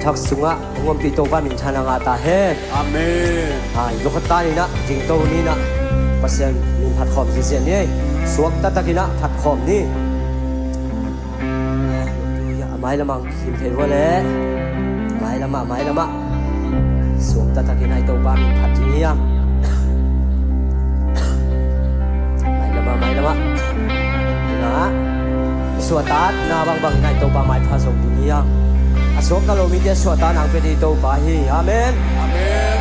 thak sunga ngom pi to ba min thana nga ta hen Amen. lo khata ni na jing to ni na pasien min phat khom si sian ni suak ta takina phat khom ni ya mai lamang him thei wa le mai lama suak ta takina to ba min phat ji ya mai lama na suatat na bang nai to ba mai pha song ni ya asok ka lo mi te suata nang pe di to ba hi amen Amen.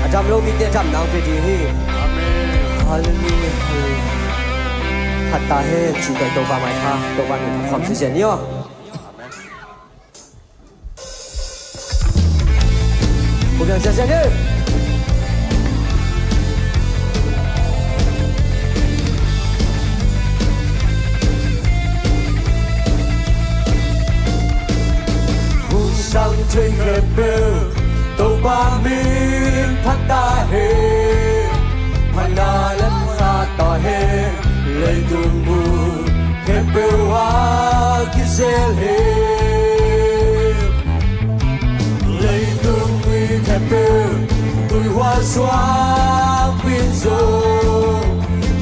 ajam lo mi te jam nang pe di hi Amen. hallelujah hatta he chi dai to ba mai pha to ba ni khom si chen yo cô đang xem đi Sang trên kẹp bêu tàu ba min phát ta he mana lem sa ta he lấy tung mu kẹp bêu a kisel he lấy tung mi kẹp bêu tuổi hoa xoa pin zo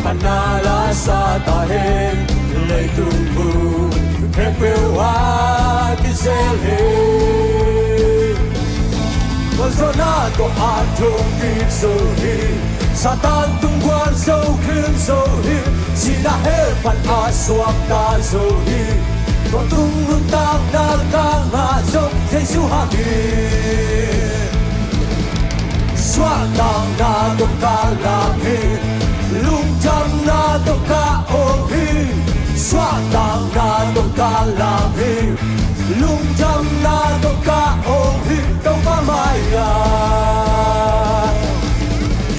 mana la sa ta he lấy tung mu kẹp bêu a kisel he Zona to atom deep so he Satan tung quan so kim so he Sina he pan aswak ta so he Ko tung lung tang dal ka nga so Jesu ha he Swak tang na to ka la he Lung cham na to ka o he Swak tang na to ka la he Lung cham na to ka o he Don't buy my God.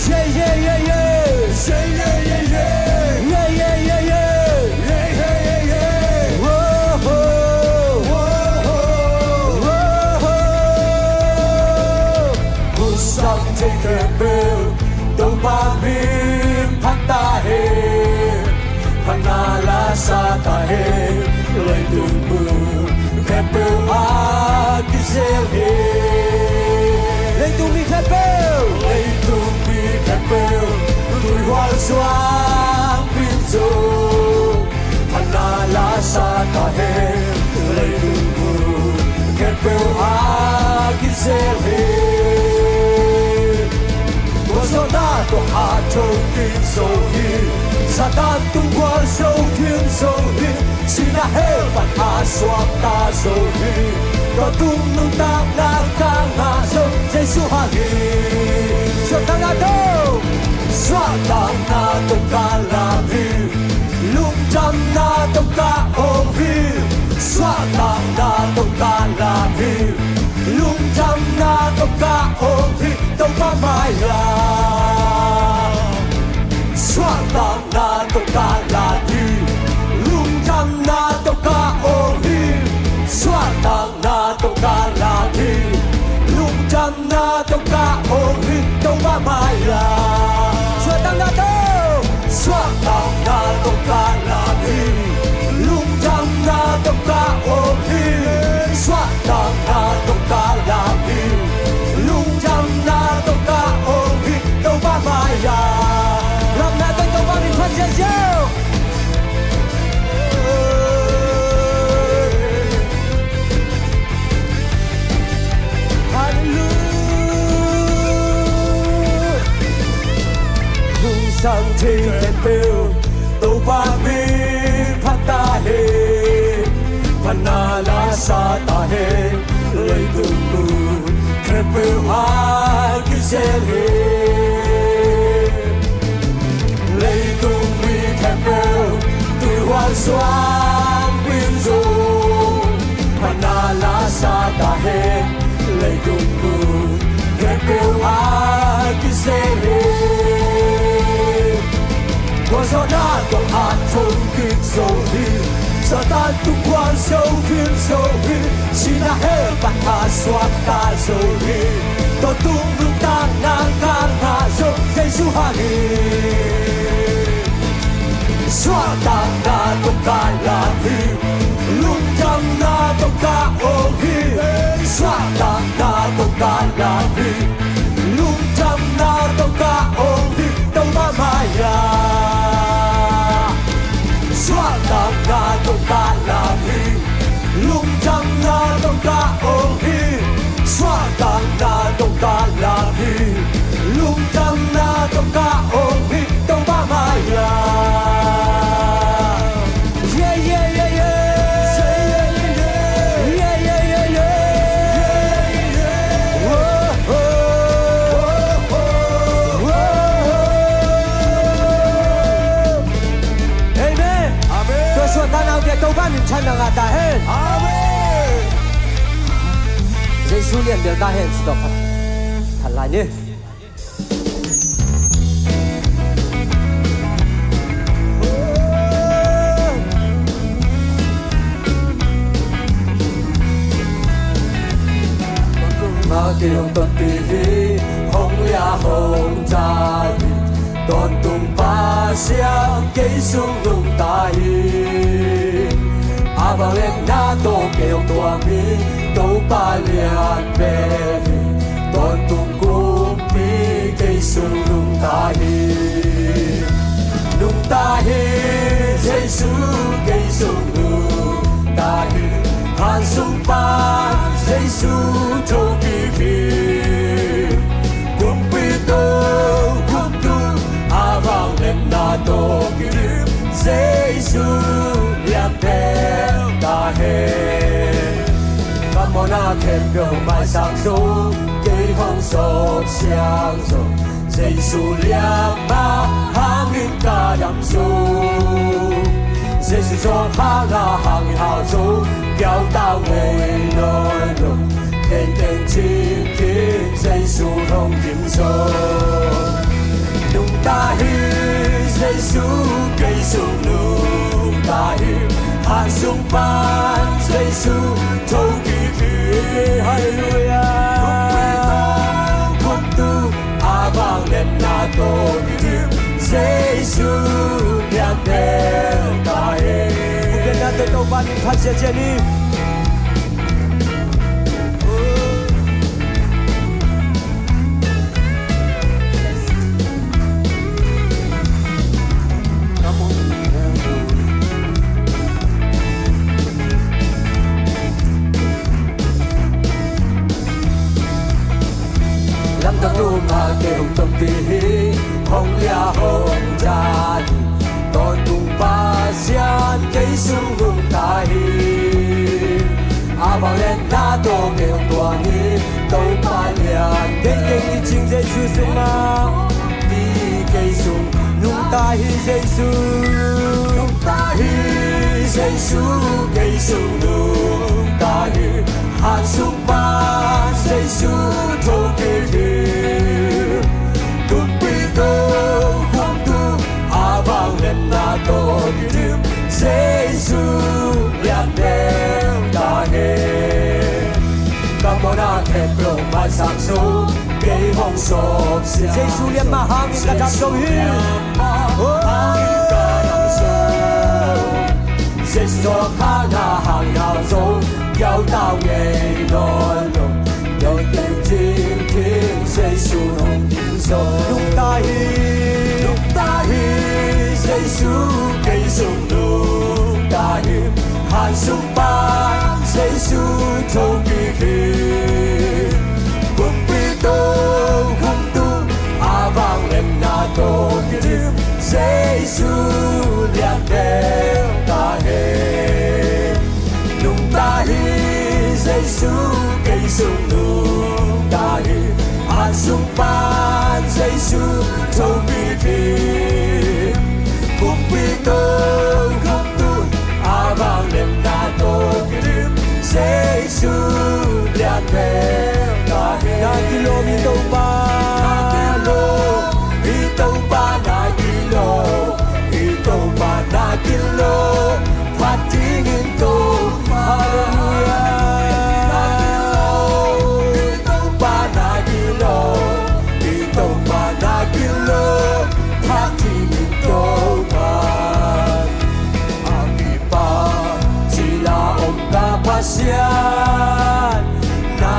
Yeah, yeah, yeah, yeah. Say yeah, yeah, yeah. Yeah, yeah, yeah, yeah. Yeah, yeah, yeah, yeah. Whoa, whoa, whoa, whoa. Who's something that will don't buy me pata he. Panala sa ta he. Lấy đường mưa khép bêu a kisel he. Lấy tung mi khép bêu tuổi hoa xoang pin zo Panala sa ta he. Lấy tung mưa khép bêu a kisel he. Zona to atom deep so he Satan tung quan so kim so he Sina he pan aswak ta so he Ko tung nung tang na ka nga so Jesu ha he Swak tang na to Swak tang na to ka la he Lung cham na to ka ong he Swak tang na to ka la he Lung cham na to ka ong he Tông ba mai la Swak tang na to ka la he Lung cham na to ka ong he Swak tang na to ka la he Lung cham na to ka ong he Tông ba mai la Swak tang na to Swak tang na to ka la he Lung cham na to ka ong he Swak tang na to ka la he Lung cham na to ka ong he Tông ba mai la Làm na tên tông ba mình phát triển dâu Sang thiên kẹp bêu tàu ba min phát ta he Panala sa ta he Lấy tung mu kẹp bêu a kisel he Lấy tung mi kẹp bêu tuổi hoa xoang pin zo Panala sa ta he Lấy tung mu kẹp bêu a kisel he Zona to atom deep so he Satan tung quan so kim so he Sina he pan aswak ta so he To tung lung tang na ka nga so Jesu ha he Swak tang na to ka la he Lung cham na to ka o he Xoa ta na to ka la hi Lung cham na to ka ong hi Tau ma maya Xoa ta na to ka la hi Lung cham na to ka ong hi Xoa ta na to ka la hi Lung cham na to ka ong hi Tau ma maya Yeah yeah yeah yeah Tâu ban mình chân là ta hết. Amen. Giêsu liền biểu ta hiện sự độc thật lại nhé. Mà kêu tôn tì hồng ya hồng cha tôn tung ba xiang cây sung lung ta Abang lên na tô kêu tua mi tô ba lian bè tôn tung cung mi cây sung lung ta hi Giêsu cây sung lung ta hi han sung ba Giêsu châu kỳ cung pi tô cung tu abang lên na tô kêu Giêsu lian bè ta hết Cảm ơn na thêm biểu mai sáng sung cây hồng sốt xiang rồi Giêsu liang ba hàng nghìn ca đắm sung Giêsu cho khá là hàng hào sung kéo tao ngày nơi lùng tên tên chim kín Giêsu không kiếm sâu nung ta hi Giêsu cây sung nung ta hi han sung ban Giêsu thâu kỳ Hallelujah cung tu vang lên na tô Giêsu liang đêm ta hi mungkin nanti tau ban khasya jeni mà kêu tâm tì hồng ya hồng cha tôn tung ba xian cây sung lung ta vào lên na tô kêu tua mi tô ba lian cây cây đi chinh Giêsu sung na đi cây sung lung ta Giêsu lung ta Giêsu cây sung lung ta han sung ba Giêsu thâu kỳ Giêsu liang đêm ta hết Cảm ơn na thêm biểu mai sáng sung cây hồng sốt xiang Giêsu liang ma hàng nghìn ca đắm sung Giêsu cho khá là hàng hào sung kéo tao ngày nói lùng đời tình chim kín Giêsu không kiếm sâu lung ta hi Giêsu cây sung lung ta hi han sung ban Giêsu thâu kỳ cung pi tô cung tu vang lên na tô kim Giêsu liang đêm ta hết lung ta hi Giêsu cây sung lung ta hi han sung ban Giêsu thâu kỳ cung pi tô cung tu vang lên na tô kim Giêsu liang đêm ta hết na kilo mi tô ba na kilo phát tingin tô hallelujah na kilo phát tingin tô chỉ là ông ta pasian na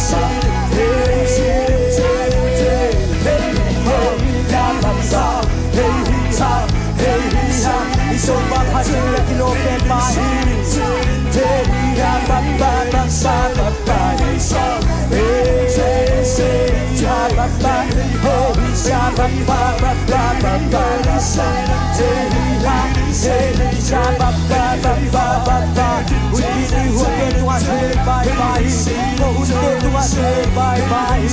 sa hey so my heart like you open my ears hey ya ba ba ba sa ba ba hey ya ba ba oh ya ba ba ba ba ba ba hey ya ba ba ba ba ba ba Udini huke tua se bye bye Udini tua se bye bye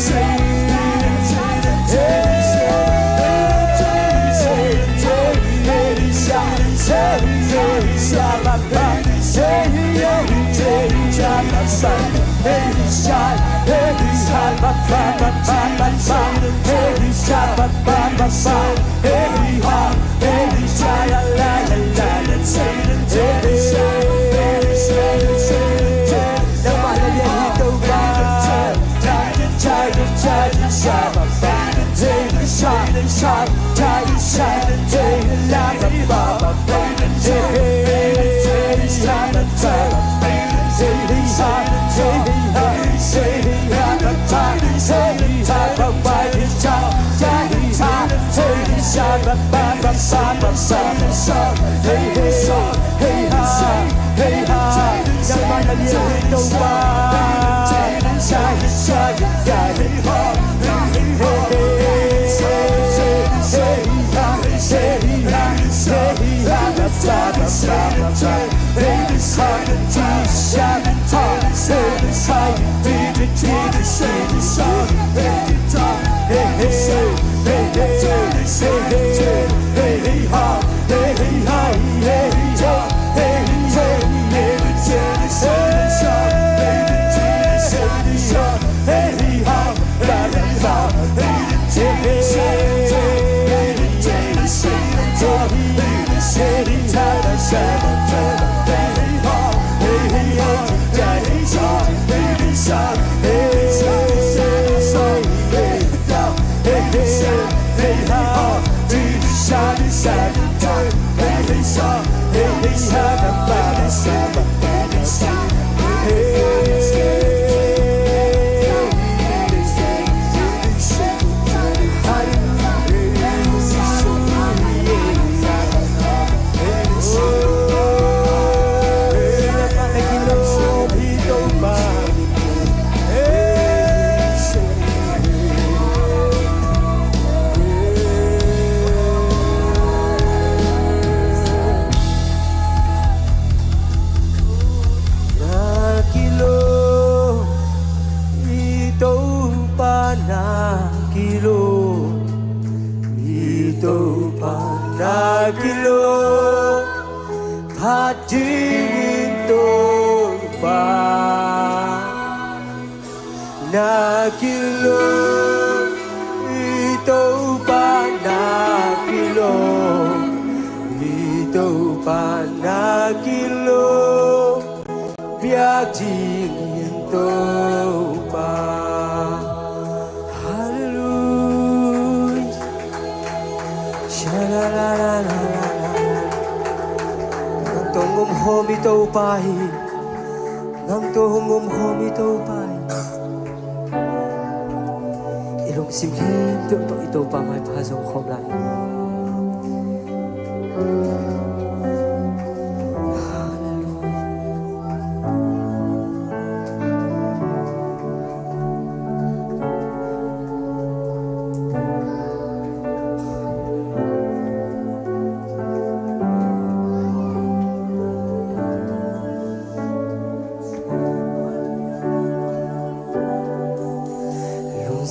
Sim khem tu to ito pa mai pha song khom lai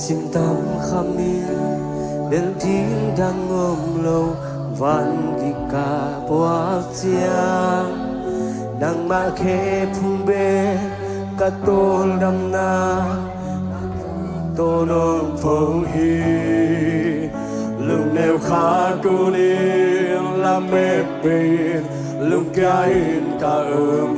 Sim tâm kham in bel tiếng đang ôm lâu van đi cả boak chia nang ma khe phung be ka tol dam na to nong phong hi lung neo kha tu ni la me pin lung kai ka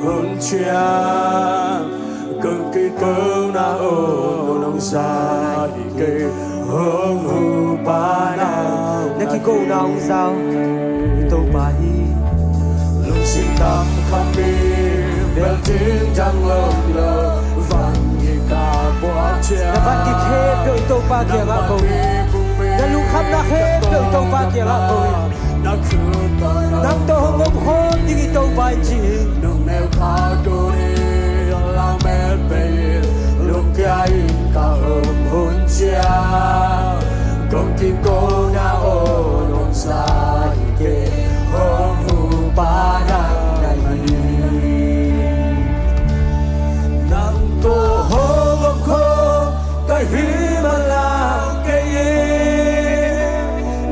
hun chia cực kỳ cơn na ô nông xa đi kê hương hư ba na nè khi cô nông sao tôi bay lung xin tâm khắp đi bel tiếng trăng lơ lơ vang như cả boa na van ki khe pe to pa kia nga ko na lu kham na khe pe to pa kia nga ko nang to hong om khom ding to pa chi nung neo kha ko ri la me pe lúc cái ta ôm hôn chia công ty cô na ô nông sa ke hôn hu ba na nai nang to hong om kho cái hi ma la cái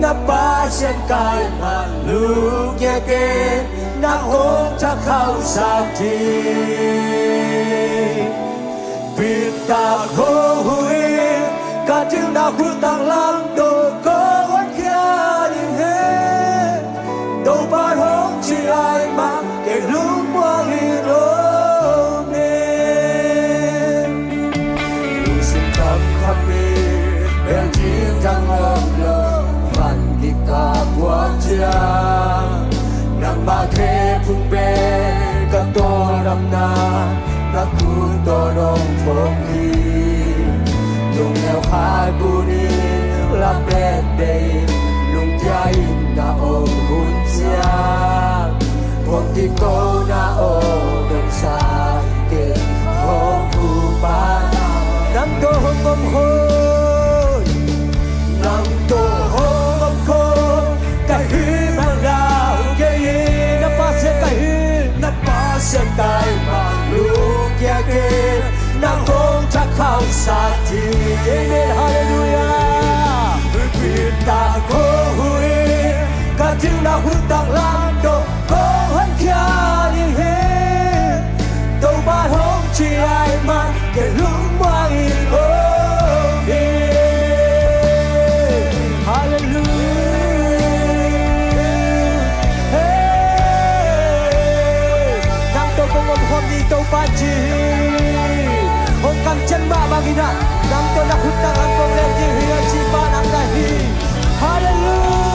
na ba sen kai ma lu ye ke na hôn cha khao sa thi ta khô hui cả tiếng nào cũng tăng lắm đồ có vẫn kia đi hết đâu bao hôm chỉ ai mà cái lúc qua đi đâu nè lúc xin thầm khắp đi bên chiến thắng âm lờ phản đi cả quốc gia nang ba khe phung bê cả tô đầm na na ku to dong phong hi lung neo khai bu ni la bre de lung jai na o hun sia phong ti ko na o dong sa ke hong ku pa nam to hong om khoi nam to hong om khoi kai hi ma la ke na pa se kai na pa se kai ma lu kia ke na hong cha khao sa thi amen hallelujah vì ta khô hui cả tiếng nào hút tặng lan độ có hơn kia đi hết đâu ba hôm chỉ ai mà cái lúc mai ôm đi Tâu pa chi hong kam chen ba bagina nang to na khutang ang kong le ji hi chi pa nang da hi hallelujah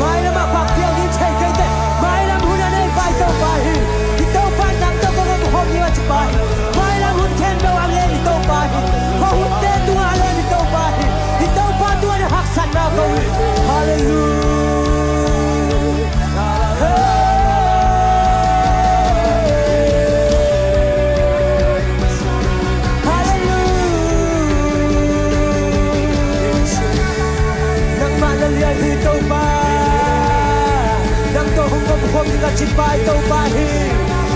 mai na ma pa piao ni chai kai te mai na hu na nei pai tâu pa hi ki tâu pa nang to kong ko hom ni chi pa mai na hun chen do ang le ni tâu pa hi ho hun te tu a le ni tâu pa hi ki tâu pa tu na hak san na ko hallelujah hong ni chi pai tâu pa hi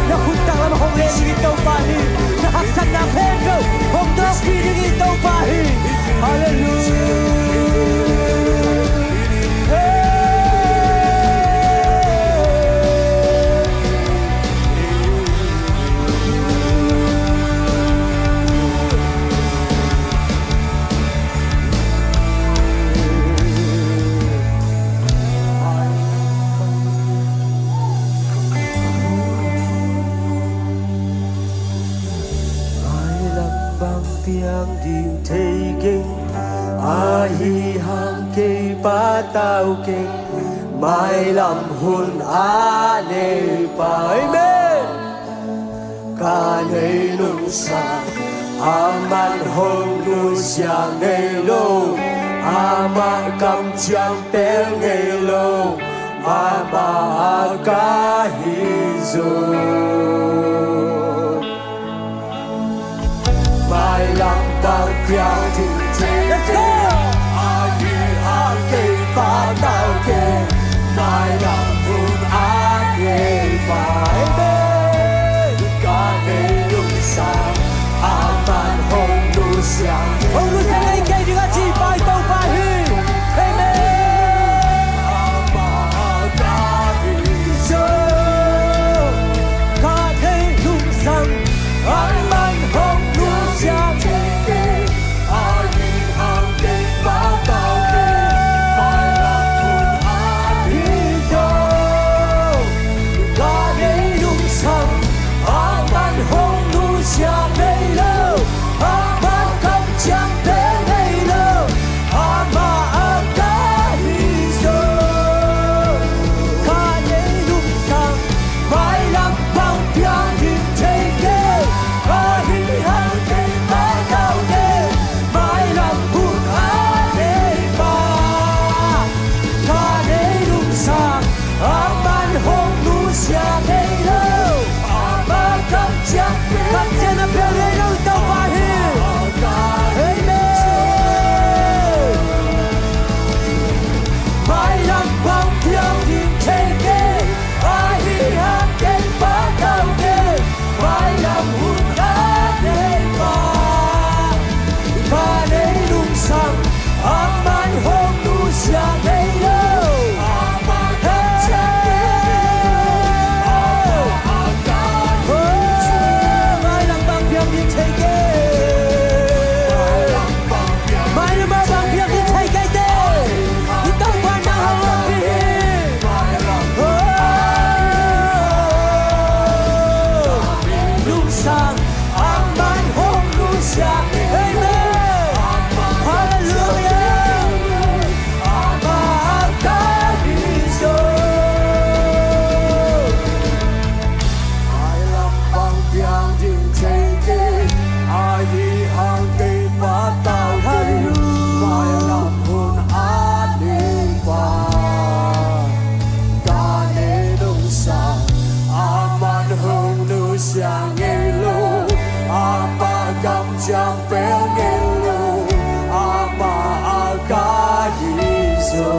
na khut tang lam hong le ni tâu pa hi na hak san na phen go hong do ki ni tâu pa hi hallelujah tiếng đình thấy kinh ai hi hàng cây ba tao kinh mai làm hồn á nề ba amen ca nề nung sa aman hồn nu xiang nề lô ama cầm chiang tel nề lô ama ca hi zo mai làm bao piao thì let's go ai đi ai kê ba tao kê mai làm hồn ai kê ba ca nề lung sa aman hồn nu xiang ai kê đi chi pai tâu pa hi ama ca hi zo sang aman hong nu sang amen hallelujah amakahiso ai lam bang piang ding chei ke ai hi hang ke ma tao hallelujah mai lam hun a ni pa ka ne dong sa aman hong nu sang e lo ama gam jam pe nge lo ama akahiso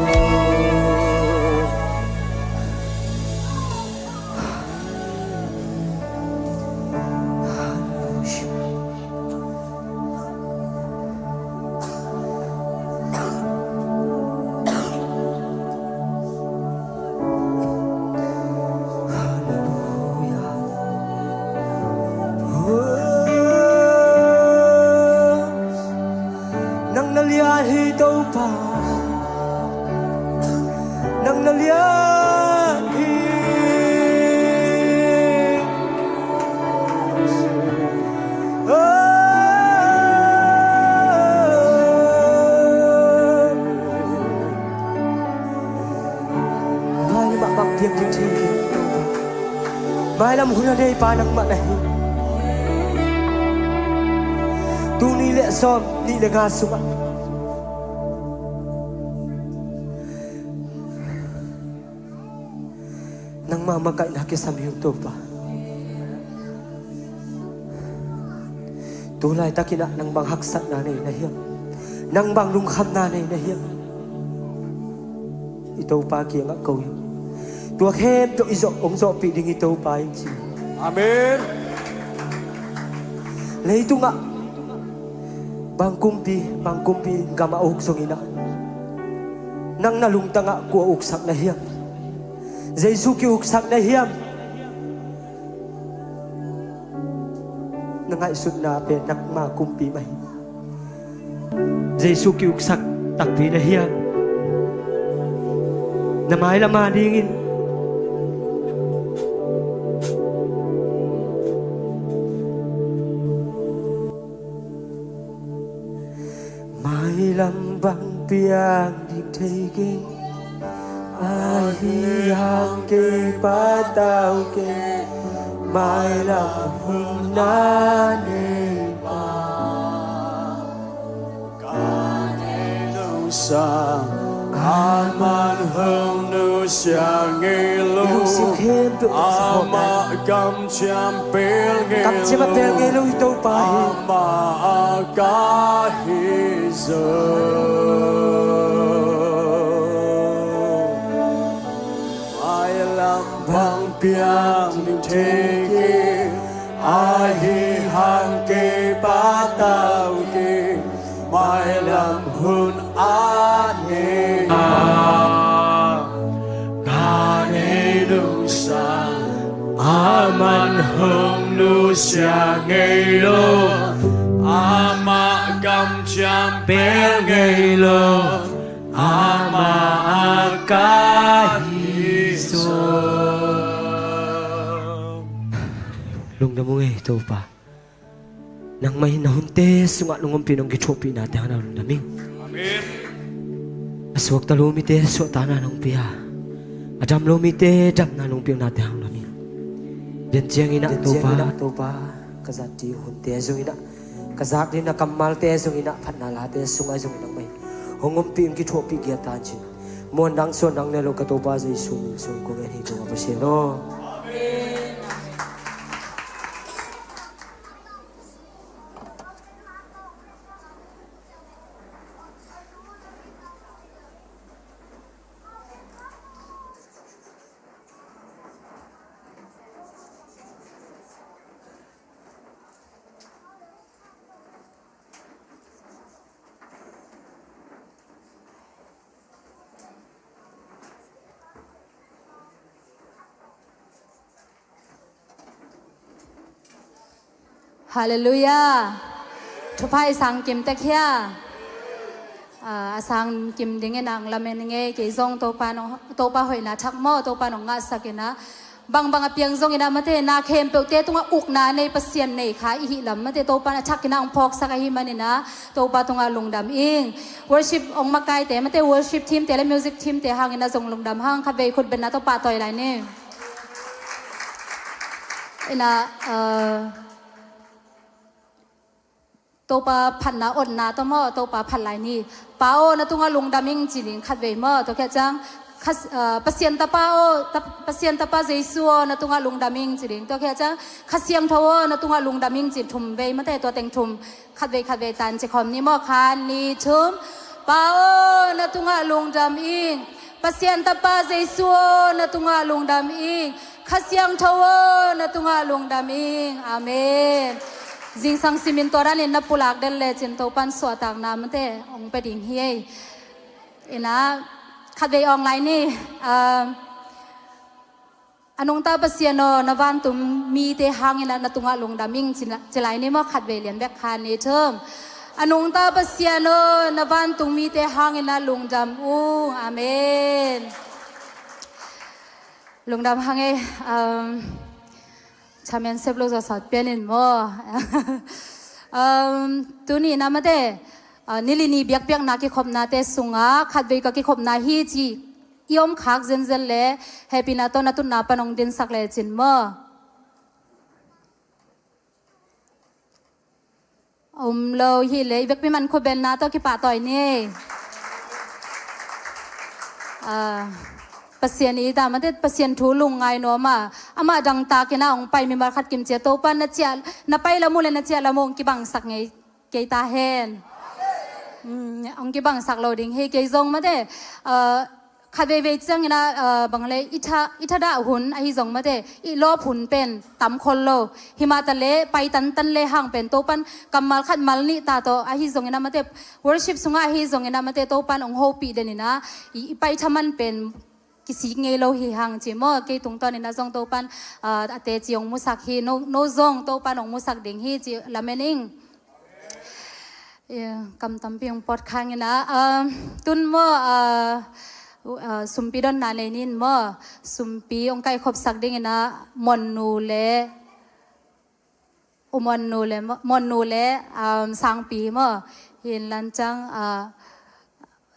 nang nalia hi đâu pa nang nalia hi mai ni mak bak tiang jing chi mai lam hun dei pa nang mak dai tu ni le som ni le ga suma nang mamakai na kisam to pa tulay takina nang bang haksak na nay na hiya nang bang lungkham na nay na hiya ito pa kaya nga kaw yun tua khem to iso ong so piding ito pa yun siya amen lay ito nga bang kumpi gama uksong ina nang nalungta nga kuwa uksak na hiya Giêsu ki uksak na hiya nangay sud na pe nakma kumpi may Giêsu ki uksak takpi na hiya namay lama dingin may lambang piang di taking ai hang ke pa tao ke mai la hung na ne pa ka ne nu sa aman hung nu sia nge lu ama gam cham pel nge lu ito pa ama akahiso bang piang theke ai hi hang ke pa tao ke mai lam hun a ne ka ne nu sa aman hong nu sia ngei lo ama gam cham pel ngei lo ama akahiso lung na mo ito pa nang may nahunte sunga nung pinong gichopi natin ang nalong naming amen aswag talumite so tana nung piya adam lumite dam na nung piyong natin ang naming yan siyang ina ito pa kazat di hunte zung ina kazak din na kamal te zung ina panalate sunga zung ina may hongom piyong gichopi giyatan siya mo nang so nang nalo katopa sa isung kung yan ito mapasya no Hallelujah. Thupai sang kim takhya. Sang kim dinge nang lamen nge ke zong to pa hoi na thakmo to pa no nga sakina บางเปียงซงอินามาเตนาเข้มเปลเตตุงอุกนาในปัสเซียนในขาอิหิลำมาเตโตปานชักกินาองพอกสักหิมันนะโตปาตุงลงดำอิง worship องมาไกแต่มาเต worship team เตและ music team เตหางอินาซงลงดำหางขับไปขุดเป็นนาโตปาต่อยไรเนี่ยอินาโตปาพันนาอดนาโตมอโตปาพันไรนี่ป้าโอนาตุงลงดำอิงจีนิงขัดเวมอโตแค่จังpasien tapa Jesu na tunga lungdaming chiring to kya cha khasiam thawo na tunga lungdaming chi thum ve mate to teng thum khatve tan che khom ni mo khan ni thum pao na tunga lungdaming pasien tapa Jesu na tunga lungdaming khasiam thawo na tunga lungdaming amen jing sang simin toran in na pulak del le chin to pan so tak na mate ong pe ding hi inaขัดไปออนไลน์นี่อนงตาเปเซียโนนวันตุมมีเตหางนะนตุงะลงดามิงจะไหลนี่มาขัดไปเรียนแบกคานนี่เทิมอนงตาเปเซียโนนวันตุมมีเตหางนะลงดำอูอาเมนลงดำหางชาเมนเซฟโลจะสอดเปลี่ยนมั้งตัวนี้นะมาเตนิลินีเบียกนาคิขบนาเตสุงาขัดเวกคิขบนาฮีจียอมขากเซนเล่เฮปินาโตนาตุนาปนองดินสักเลจินเมื่อโลฮีเล่เบียกพิมันขบเบนนาโตคิปะต่อยนี่ปัสเซียนีตามันเด็ดปัสเซียนทูลุงไงโนมาอามาดังตากินาองไปมีมาขัดกิมเจโตปันนัจเจนับไปละมูเลนัจเจละมงกิบังสักไงเกตาเฮนองค์กิบังสักโลดิงเฮเกยซงมาเด้ขัดเวจังนะบางเลยอิทาดาหุ่นไอซงมาเด้อีโลหุ่นเป็นตำคนโลหิมาตะเลไปตันเลห่างเป็นโตปันกำมัลขัดมัลนี่ตาโตไอซงนะมาเด้ worship สุงไอซงนะมาเด้โตปันองโฮปีเดนี่นะอีไปทำมันเป็นกิสิเงโลหิห่างจิมอเกยตุงตอนนี้นะซงโตปันอเตจิองมุสักฮีโนซงโตปันองมุสักดิงฮีจิลาเมนิงกำตำเปียงปอดค้างนะตุนเมื่อสุมปีดอนนาเลนินเมื่อสุมปีองไก่ขบสักดิ่งนะมอนนูเลมอนนูเลสังปีเมื่อเห็นลันจัง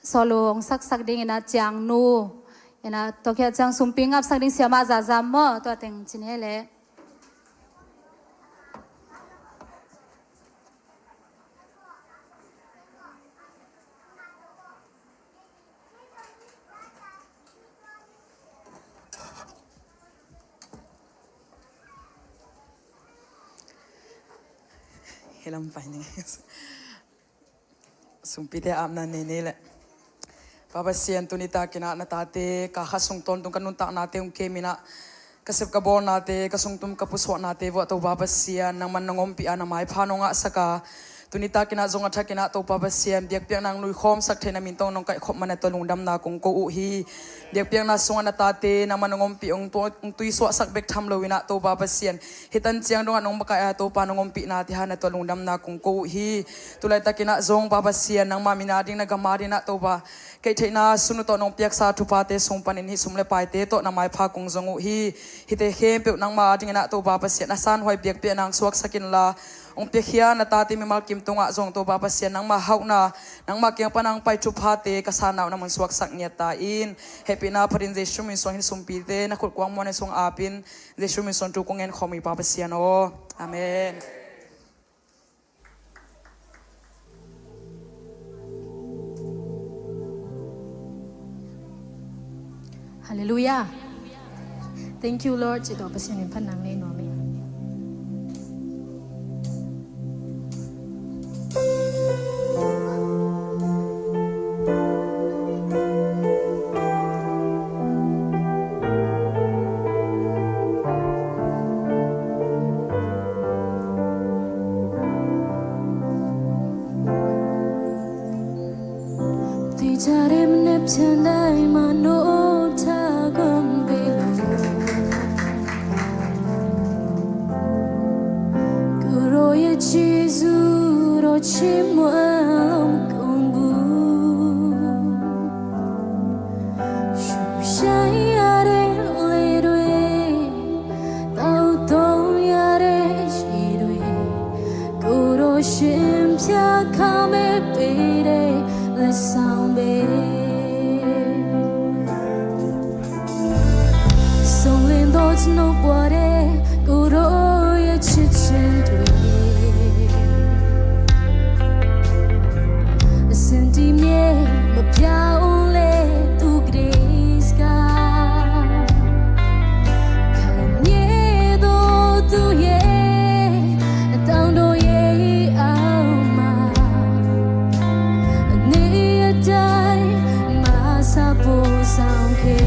โซโลองสักดิ่งนะจางนูนะตัวแค่จังสุมปีงับสักดิ่งเสียมาซาเมื่อตัวเต็งจินเฮเลให้ลำไปนี่สุมพิเดอาบนันนี่แหละป้าเสียนตุนิตากินานาตาเตกะขัดส่งตนตุงกันนุนตานาเตอุงเคมินะกษับกบอนาเตกส่งตุมกับผู้สวนาเตวัตัวป้าเสียนนังมันนงอมปีอานาไม้พานงะสกาตุนิตากินาจงอัฐกินาตัวป้าเสียนเดียกเปียงนางลุยคอมสักเทนามินตงนงไก่ขบมันในตัวลุงดำนากงโกอุฮีเดียกเปียงนาสงนาตาเตนังมันนงอมปีองตัวตุยสวสักเบกทำเลวินะตัวป้าเสียนฮิตันเจียงดงนงบกายตัวป้านงอมปีนาที่หาในตัวลุงดำนากงโกอุฮีตุไลตากินาจงป้าเสียนนังมามินาดิ้งนักมาดินะตัวป้าเกยเทนาสุนตัวนงเปียกสาธุปาเตสงปันนิสุมเลปายเตโตนามายพากงจงอุฮีฮิเตเข้มเปียกนังมาดิ้งนะตัวป้าเสียนนัสานหอยเปียกเปียนางสวกสกินลาองเปียขียนาตาติมิมัลกิมตงะจงตัวบาปเสียนังมาเฮานานังมาเกียงปนังไปจุพาเตกษานาวนังมันสวกสักเนียตาอินเฮปินาพรินเจชุมินสงหินสุมปีเตนักขุดกวางมวนในสงอาปินเจชุมินสงจูกงเงินขอมีบาปเสียโนอาเมนฮาเลลูยา Thank you Lord จิตตัวประเสริฐพันนังในนอมิฉันได้มาโน้ทากงเบลกูรอเยจิซูรอชิมวาลมกงบูชูชัยอาเรเลด้วย ရှင်ဖြာခမဲ့ပေးတဲ့လက်ဆောင်ပဲဆုံးလင်းတော့ကျွန်ုပ်ပေါ်တဲ့ကိုယ်တော်ရဲ့ချစ်ချင်းတွေအစင်တီမြေမပြောင်းလဲသူကလေးစကားခံရတော့သူရဲ့တောင်းတော့ရဲ့အောင်မှာအနေအတိုင်းမဆာဖို့ဆောင်ခဲ့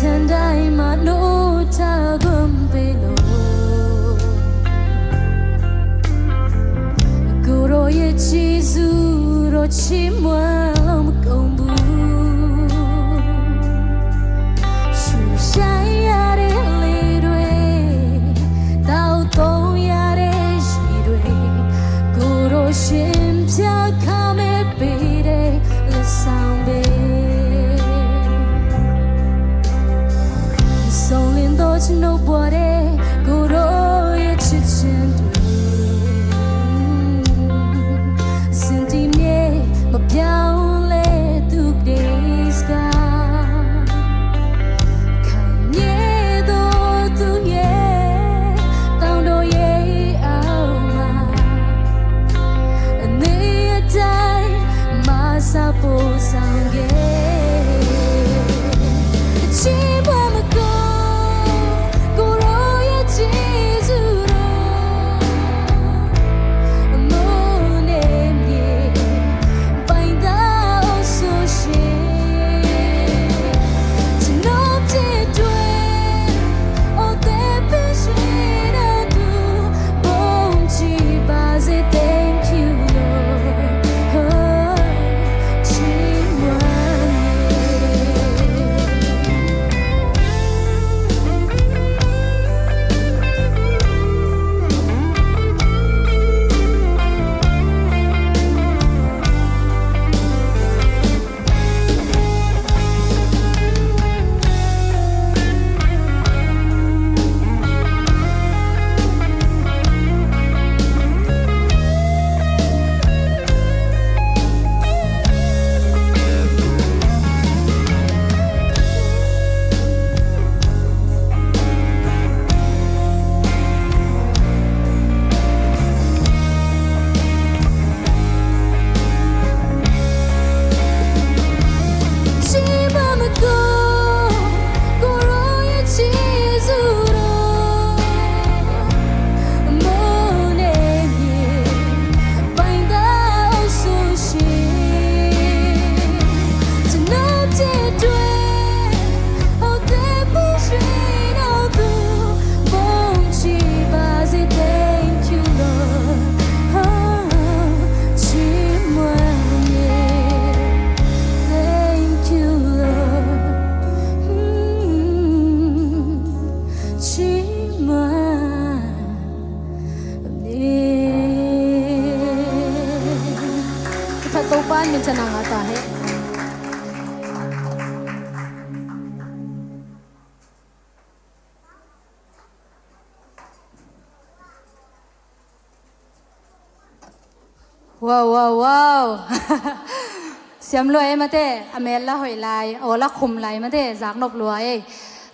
ฉันได้มาโน้ตากุมเปโลกูรอရဲ့ချီစုတော့ချီးမွမ်းလို့မကုန်ဘူးရှူဆိုင်ရတဲ့လေတွေတောက်သုံးရတဲ့ရှိတွေကိုရရှင်ဖြာခမဲ့ပေးတဲ့လက်ဆောင်ပဲကျွန်ုပ်ပေါ်တဲ့ကိုယ်တော်ရဲ့ချစ်ချင်းတွေစင်တီမြေမပြောင်းလဲသူကလေးစကားခံရတော့သူရဲ့တောင်းတော့ရဲ့အောင်မှာအနေအတိုင်းမဆာဖို့ဆောင်ခဲ့มันจะนางอาตาให้ว้าวว้าวว้าวเสียมรวยมาเต้อเมลละหอยลายโอละคุมลายมาเต้จากนบรวย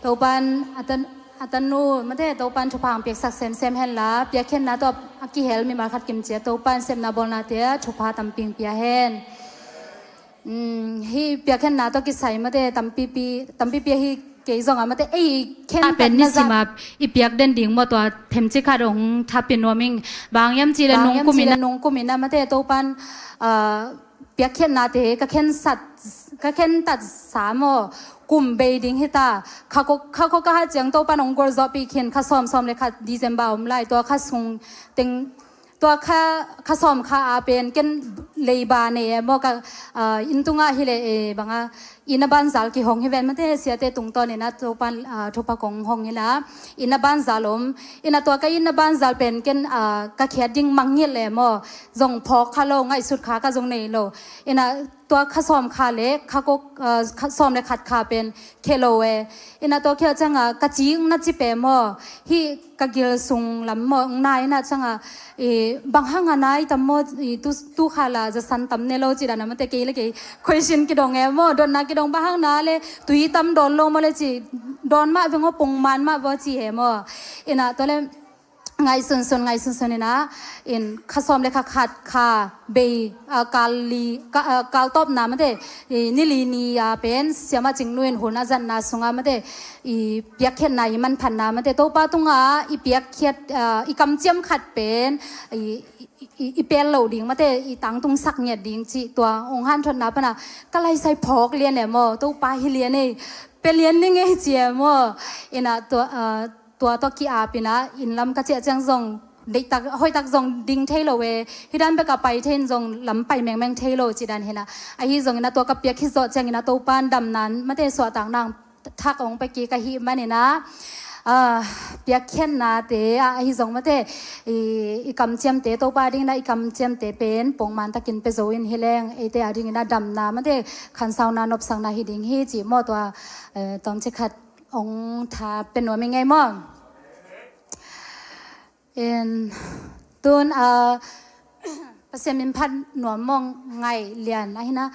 ตัวปันอัตนูมาเต้ตัวปันชุพังเปียกสักเซมเซมเฮนลาเปียกเห็นนะตัวอากิเฮลมีมาขัดกิมเจียตัวปันเซมนาบอลนาเตียชุพาตัมปิงเปียเฮนฮีเปียกเห็นนะตัวกิใส่มาเต้ตัมปีเปียฮี เกยซองอ่ะมันเตไอ้เข็น ถ้าเป็นนิสิมาอีเปียกเด่นดิ่งมาตัวเทมจิคาดงถ้าเป็นวมิงบางยามจีละนงกุมินะ นงกุมินะมันเตโตปันเปียกเข็นนาเตก็เข็นสัตก็เข็นตัดสามกุมเบดิงฮิตาเขาก็หาจังโตปันองกอร์ซอปีเข็นข้าซ้อมเลยค่ะดีเซมบาวไล่ตัวข้าซุงเต็งตัวข้าซ้อมข้าอาเป็นเกนเลยบาเนี่ยบอกกับอินตุงะฮิเลบางอินบันซาลกี่ห้องฮิเวนมันเตเสียเตตุงตอนเนี่ยนะตัวปันทุปกงห้องนี่ละอินบันซาลมอินตัวก็อินบันซาลเป็นเกนก็เขียดดิ้งมังเงียเลยมอจงพอกข้าโลง่ายสุดขาก็จงในโลอินตัวข้าซ้อมขาเล็กข้าก็ซ้อมเลยขัดขาเป็นเคโลเวอินตัวเขียจังกะจิงนัดจิเปมอฮีกะกิลซุงลำมอนายนะจังบางห้างนายตำมอตู้ขาลาจะสันตำเนโลจิดานะมันเตเกยเลยquestion กิดองเอมอโดนนักกิดองบางห้างนาเลยตุยตำโดนโลมาเลยจีโดนมาเวงว่าปงมันมาว่าจีเอมออินะตัวเลยไงส่วนนี่นะอินข้าซ้อมเลยค่ะขัดขาเบกาลีกาลตบน้ำมันเดนิลีนีเป็นเสียมาจิงนุ่นหัวน่าจันนาสุงามันเดอีเปียกเขียนนายมันพันน้ำมันเดโตป้าตุงอีเปียกเขียดอีกำเจียมขัดเป็นอีเปลเหลาดิ่งมาเตอีตังตุงสักเนี่ยดิ่งจีตัวองค์ฮันทนนับนะก็เลยใส่พอกเรียนเนี่ยมอตัวป้าฮิเลียนนี่เป็นเรียนนี่ไงเจียมออินะตัวกีอาปินะอินลำกระเจียจังซงเด็กตักห้อยตักซงดิ่งเทโลเวฮิดันไปกับไปเทนซงลำไปแมงเทโลจีดันเห็นะไอฮิซงนะตัวกับเปียกฮิโซจังนะตัวปานดำนั้นมาเตสวต่างนางทักองไปกีกะฮิมาเนี่ยนะเปียกเขียนนาเตไอฮิซงมาเตอีกำเจียมเตตัวปาดิ่งนะอีกำเจียมเตเป็นปงมันตะกินไปโซอินเฮเลงไอเตอดิ่งนะดำนามาเตขันสาวนานบสังนาฮิดิ่งฮิจีมอตัวตอมจิขัดองทาเป็นหน่วยไม่ไงมั่งตุนเปอร์เซ็นต์มินพันหน่วยมองไงเรียนไอ้นะ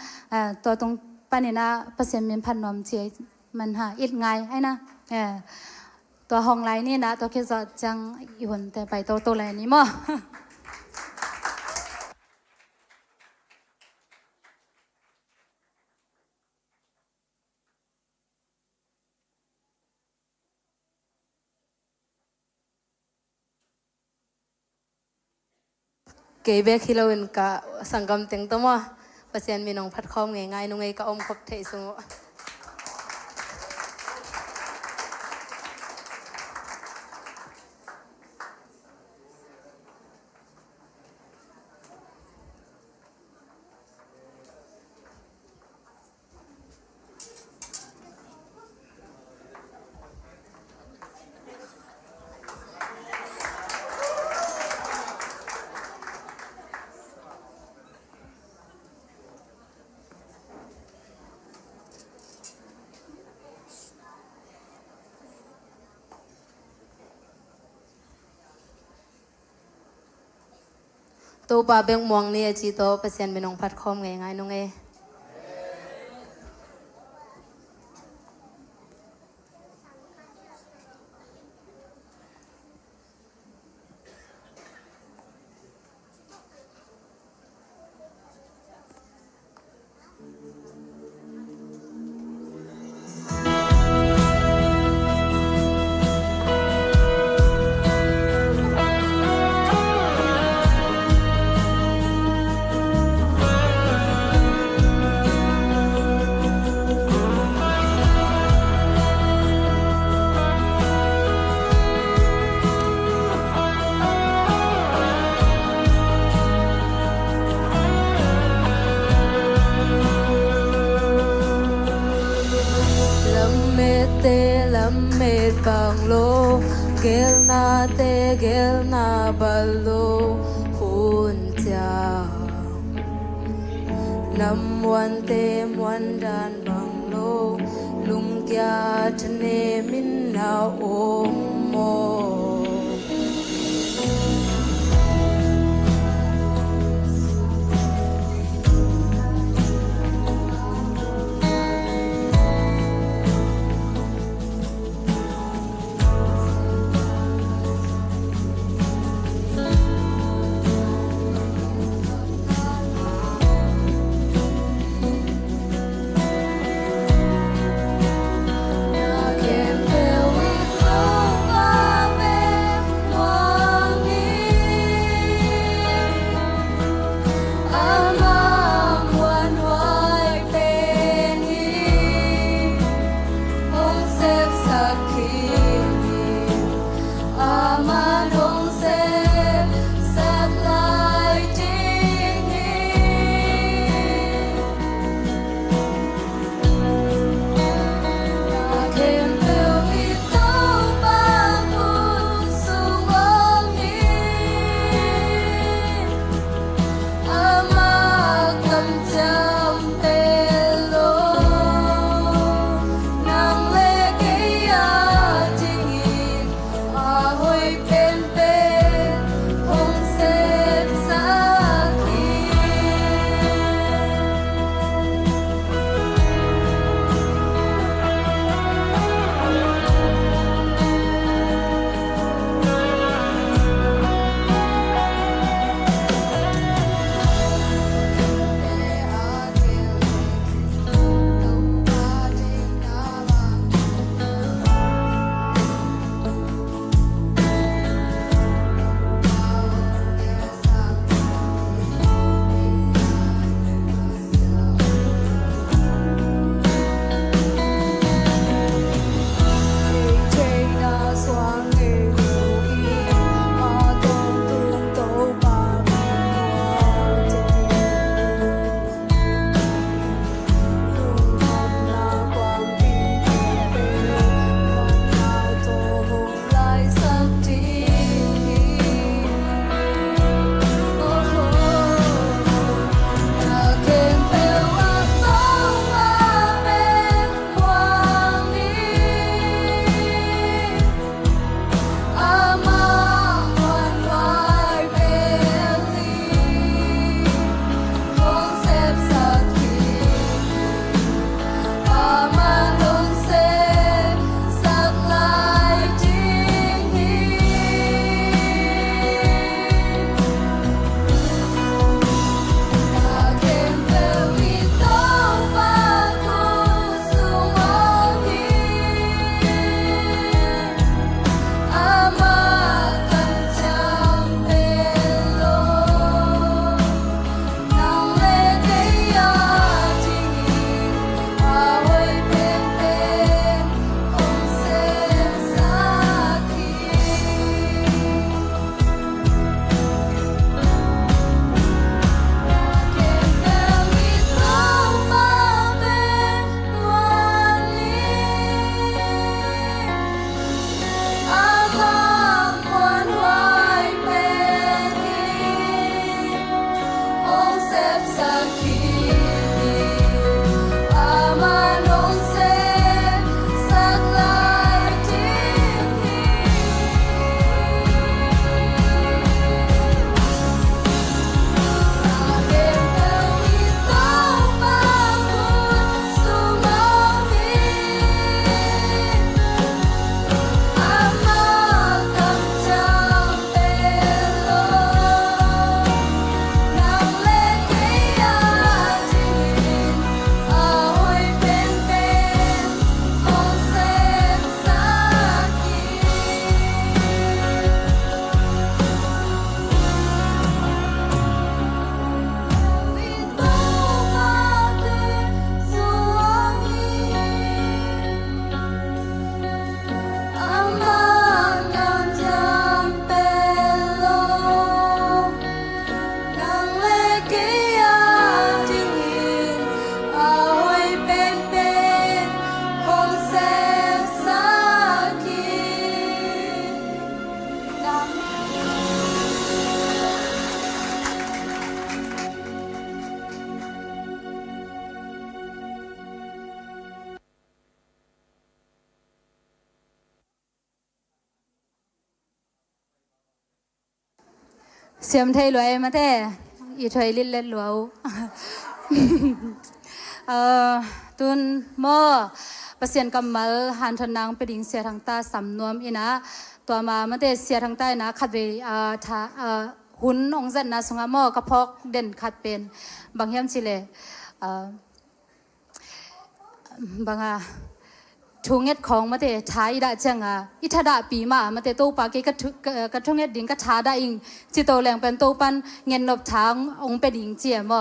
ตัวตรงปานี่นะเปอร์เซ็นต์มินพันหน่วยเจียมันหาอิดไงไอ้นะตัวห้องไรนี่นะตัวแค่จะจังอีหุ่นแต่ไปโตๆเลยนี่มั่งเกยเบคิโลอินกะสังกำเต็งตัวมั้งเปอร์เซ็นต์มีน้องพัดคอมง่ายๆนุ่งไงก็อมคบเทสมุตัวปลาเบงมองนี่จีโตเปอร์เซ็นต์มีน้องพัดคอมง่ายๆนุ่งไงบางโลเกลนาเตเกลนาบาโลหุนจานำวันเตมวันดานบางโลลุงแกทะเนมินนาโอโมเ เสียมไทยรวยมาแต่อีถอยลิ้นเล็ดหลววตุนหม้อประเสียนกำมัลหันทนางไปดิ่งเสียทางใต้สำนวมอีนะตัวมาแต่เสียทางใต้นะขัดเวหุ่นองค์จันนะสงหม้อกระเพาะเด่นขัดเป็นบางยามสิเลบางทุงเอ็ดของมาแต่ท้ายได้จังอิทดาปีมาแต่โตปากีกระทุงเอ็ดดิ่งกระท้าได้อิงจิโตแรงเป็นโตปันเงินนบทางองเป็นดิ่งเจียม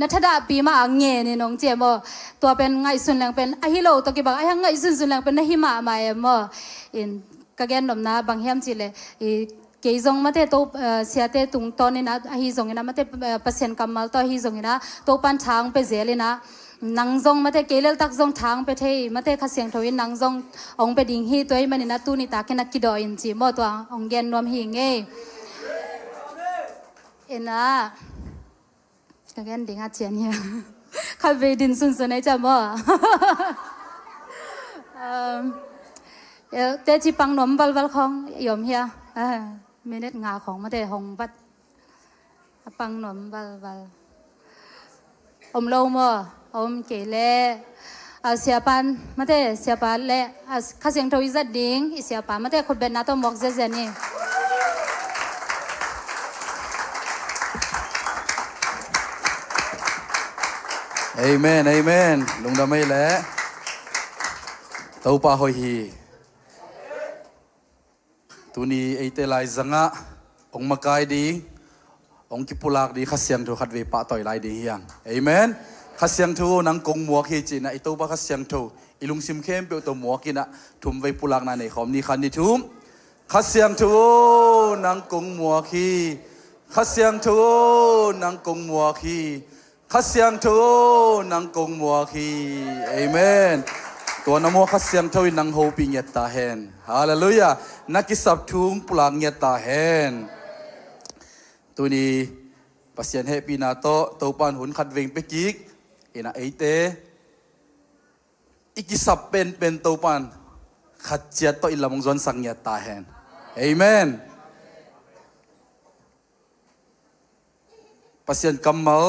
นัทดาปีมาเงี้ยนี่น้องเจียมตัวเป็นไงสุนแรงเป็นอหิโลตัวกี่บอกไอ้ไงสุนแรงเป็นหิมะมากระแกนนบนะบางแห่งจิเลยเกี่ยงมาแต่โตเสียแต่ตุงตอนนี้นะฮิจงนะมาแต่เปอร์เซ็นต์กำมัลตัวฮิจงนะโตปันทางไปเสียเลยนะนังจงมาแต่เกลตักจงทางไปเทมาแต่ข้าเสียงทวินนังจงองไปดิ่งฮีตัวมันนี่นะตูนี่ตาแค่นักกิดอินจีมอตัวองเกนรวมหิงเอ็นะกระแกนดิ่งอาเจียนเนี่ยข้าไปดินสุนไอจ้ามอเตจิปังนมบัลของยอมเฮียมีเน็ตงาของมาแต่หงบัดปังนมบัลอมโลมอมเกลเสียปันมาแต่เสียปันเละข้าเสียงทวิจัดดิ้งเสียปันมาแต่คนเป็นนาตัวหมอกเจนี่เอเมนเอเมนลุงดำไม่แหละเต้าปาหอยฮีตัวนี้ไอเตลายจังะองมากายดีองกิปุลากดีข้าเสียงทูขัดเวปะต่อยลายดียังเอเมนข้าเสียงทูนังกงมัวเฮจินะไอเต้าปาข้าเสียงทูอิลุงซิมเข้มเปียวตัวมัวกินะทุ่มเวปุลากนั่นเองขอมนี่ขันนี่ทุ่มข้าเสียงทูนังกงมัวขีข้าเสียงทูนังกงมัวขีข้าเสียงทูนังกงมัวขีเอเมนตัวน้ำมัวข้าเสียงทูนังโฮปิเงตตาเฮนฮาเลลูยานักกิสับทุ่งปุลากเงตตาเฮนตัวนี้ปัสยันเฮปีนาโตตัวปานหุ่นขัดเวงไปกิกอินาเอเตอีกิสับเป็นตัวปานขัดเจียโตอิลามงจวนสังเงตตาเฮนเอเมนปัสยันกัมมัล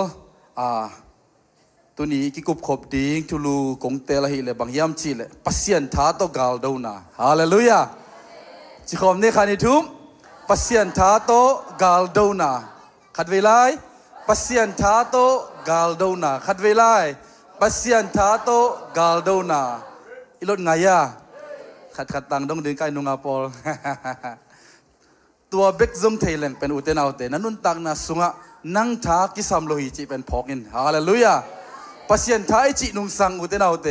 ตัวนี้กิกุบขบดิ้งทุลูกงเตลหิเลบางยามชีเลปัสยันท้าโตกาลดาวนาฮาเลลูยาจิคอมเนขานิทุมปัสยันท้าโตกาลดาวนาขัดเวลาปัสยันท้าโตกาลดาวนาขัดเวลาปัสยันท้าโตกาลดาวนาอิลดไงยะขัดตังต้องดึงไกนุงอาปอลตัวเบกซงเทเลงเป็นอุเทนเอาเตนันนุนตังนาสุงะนังท้ากิสามโลหิจิเป็นพอกินฮาเลลูยาปัสยันท้าไอจินุงสังอุเทนเอาเต